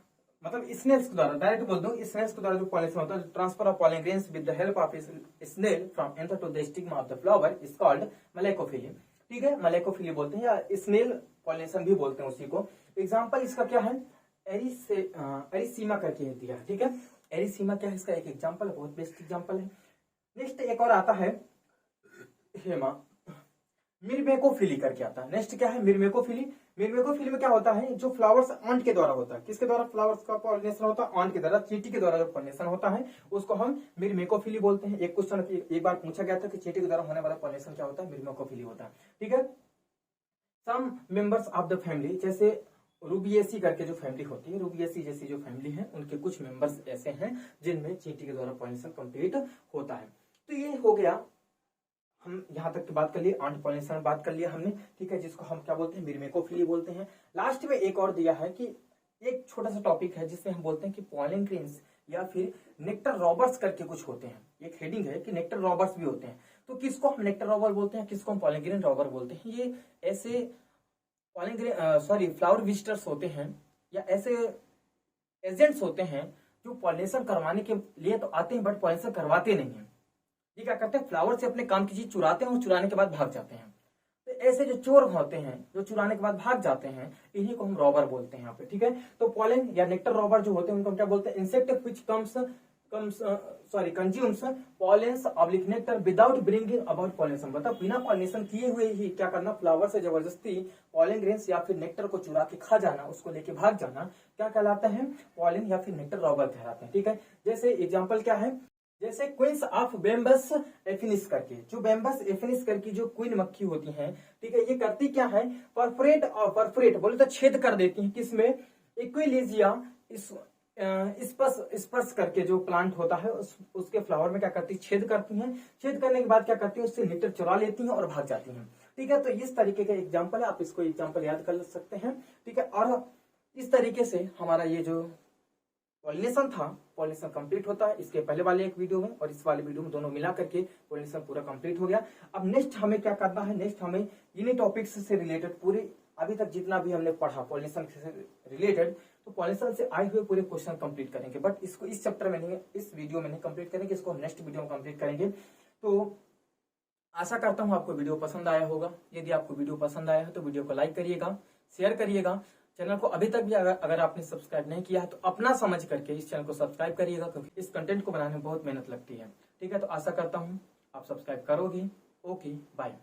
मतलब स्नेल्स के द्वारा, डायरेक्ट बोल दूं, स्नेल्स के द्वारा जो पॉलिनेशन होता है, transfer of pollen grains with the help of snail from anther to the stigma of the flower is called malacophily, ठीक है। मलेकोफिली बोलते हैं या स्नेल पॉलिनेशन भी बोलते हैं उसी को। एग्जांपल इसका क्या है, एरिसीमा करके दिया, ठीक है। एरिसीमा क्या है, इसका एक एग्जांपल, बहुत बेस्ट एग्जांपल है। नेक्स्ट एक और आता है हेमा मिरमेकोफिली करके आता है। नेक्स्ट क्या है, मिरमेकोफिली। मिरमेकोफिली में क्या होता है, जो फ्लावर्स आंट के द्वारा होता है, किसके द्वारा फ्लावर्स का पॉलिनेशन होता है, आंट के द्वारा, चींटी के द्वारा जो पॉलिनेशन होता है उसको हम मिरमेकोफिली बोलते हैं। एक क्वेश्चन एक बार पूछा गया था कि चींटी के द्वारा होने वाला पॉलिनेशन क्या होता है, मिरमेकोफिली होता है, ठीक है। Some members of the family, जैसे रूबिएसी करके जो फैमिली होती है, रूबिएसी जैसी जो फैमिली है उनके कुछ मेंबर्स ऐसे हैं जिनमें चींटी के द्वारा पॉलिनेशन कंप्लीट होता है। तो ये हो गया, हम यहाँ तक की बात कर लिए, आंट पॉलिनेशन बात कर लिया हमने, ठीक है, जिसको हम क्या बोलते हैं, मिरमेकोफिली बोलते हैं। लास्ट में एक और दिया है कि एक छोटा सा टॉपिक है जिससे हम बोलते हैं कि पॉलन ग्रेन्स या फिर नेक्टर रॉबर्स करके कुछ होते हैं। एक हेडिंग है कि नेक्टर रॉबर्स भी होते हैं, तो किसको हम नेक्टर रॉबर बोलते हैं, किसको हम पॉलन ग्रेन रॉबर बोलते हैं। ये ऐसे पॉलन ग्रेन फ्लावर विजिटर्स होते हैं या ऐसे एजेंट्स होते हैं जो पॉलिनेशन करवाने के लिए तो आते हैं बट पॉलिनेशन करवाते नहीं है। ये क्या करते हैं, फ्लावर से अपने काम की चीज चुराते हैं और चुराने के बाद भाग जाते हैं। तो ऐसे जो चोर होते हैं जो चुराने के बाद भाग जाते हैं, इन्हीं को हम रॉबर बोलते हैं यहाँ पे, ठीक है। तो पॉलन या नेक्टर रॉबर जो होते हैं उनको हम क्या बोलते हैं, insect which consumes pollens oblique nectar without bringing about pollination, मतलब बिना पॉलिनेशन किए हुए ही क्या करना, फ्लावर से जबरदस्ती पॉलन ग्रेन्स या फिर नेक्टर को चुरा के खा जाना, उसको लेके भाग जाना, क्या कहलाता है, पॉलन या फिर नेक्टर रॉबर कहलाते हैं, ठीक है। जैसे एग्जाम्पल क्या है, जैसे क्वींस ऑफ बेम्बस एफिनिस करके, जो बेम्बस एफिनिस करके जो क्वीन मक्खी होती हैं, ठीक है, ये करती क्या है, परफोरेट बोले तो छेद कर देती हैं, किसमें, एक्विलिजिया स्पर्श करके जो प्लांट होता है उसके फ्लावर में क्या करती है, छेद करती हैं। छेद करने के बाद क्या करती है, उससे नेक्टर चुरा लेती हैं और भाग जाती हैं, ठीक है। तो इस तरीके का एग्जाम्पल है, आप इसको एग्जाम्पल याद कर सकते हैं, ठीक है। और इस तरीके से हमारा ये जो पॉलिनेशन था, पॉलिनेशन कंप्लीट होता है। इसके पहले वाले एक वीडियो में और इस वाले वीडियो में दोनों मिला करके पॉलिनेशन पूरा कंप्लीट हो गया। अब नेक्स्ट हमें क्या करना है, नेक्स्ट हमें इन्हीं टॉपिक्स से रिलेटेड पूरे अभी तक जितना भी हमने पढ़ा पॉलिनेशन से रिलेटेड, तो पॉलिसन से आए हुए पूरे क्वेश्चन कंप्लीट करेंगे, बट इसको इस चैप्टर में नहीं, इस वीडियो में नहीं कंप्लीट करेंगे, इसको हम नेक्स्ट वीडियो में कंप्लीट करेंगे। तो आशा करता हूँ आपको वीडियो पसंद आया होगा। यदि आपको वीडियो पसंद आया है तो वीडियो को लाइक करिएगा, शेयर करिएगा। चैनल को अभी तक भी अगर आपने सब्सक्राइब नहीं किया है तो अपना समझ करके इस चैनल को सब्सक्राइब करिएगा, क्योंकि इस कंटेंट को बनाने में बहुत मेहनत लगती है। ठीक है, तो आशा करता हूँ आप सब्सक्राइब करोगे। Okay, bye.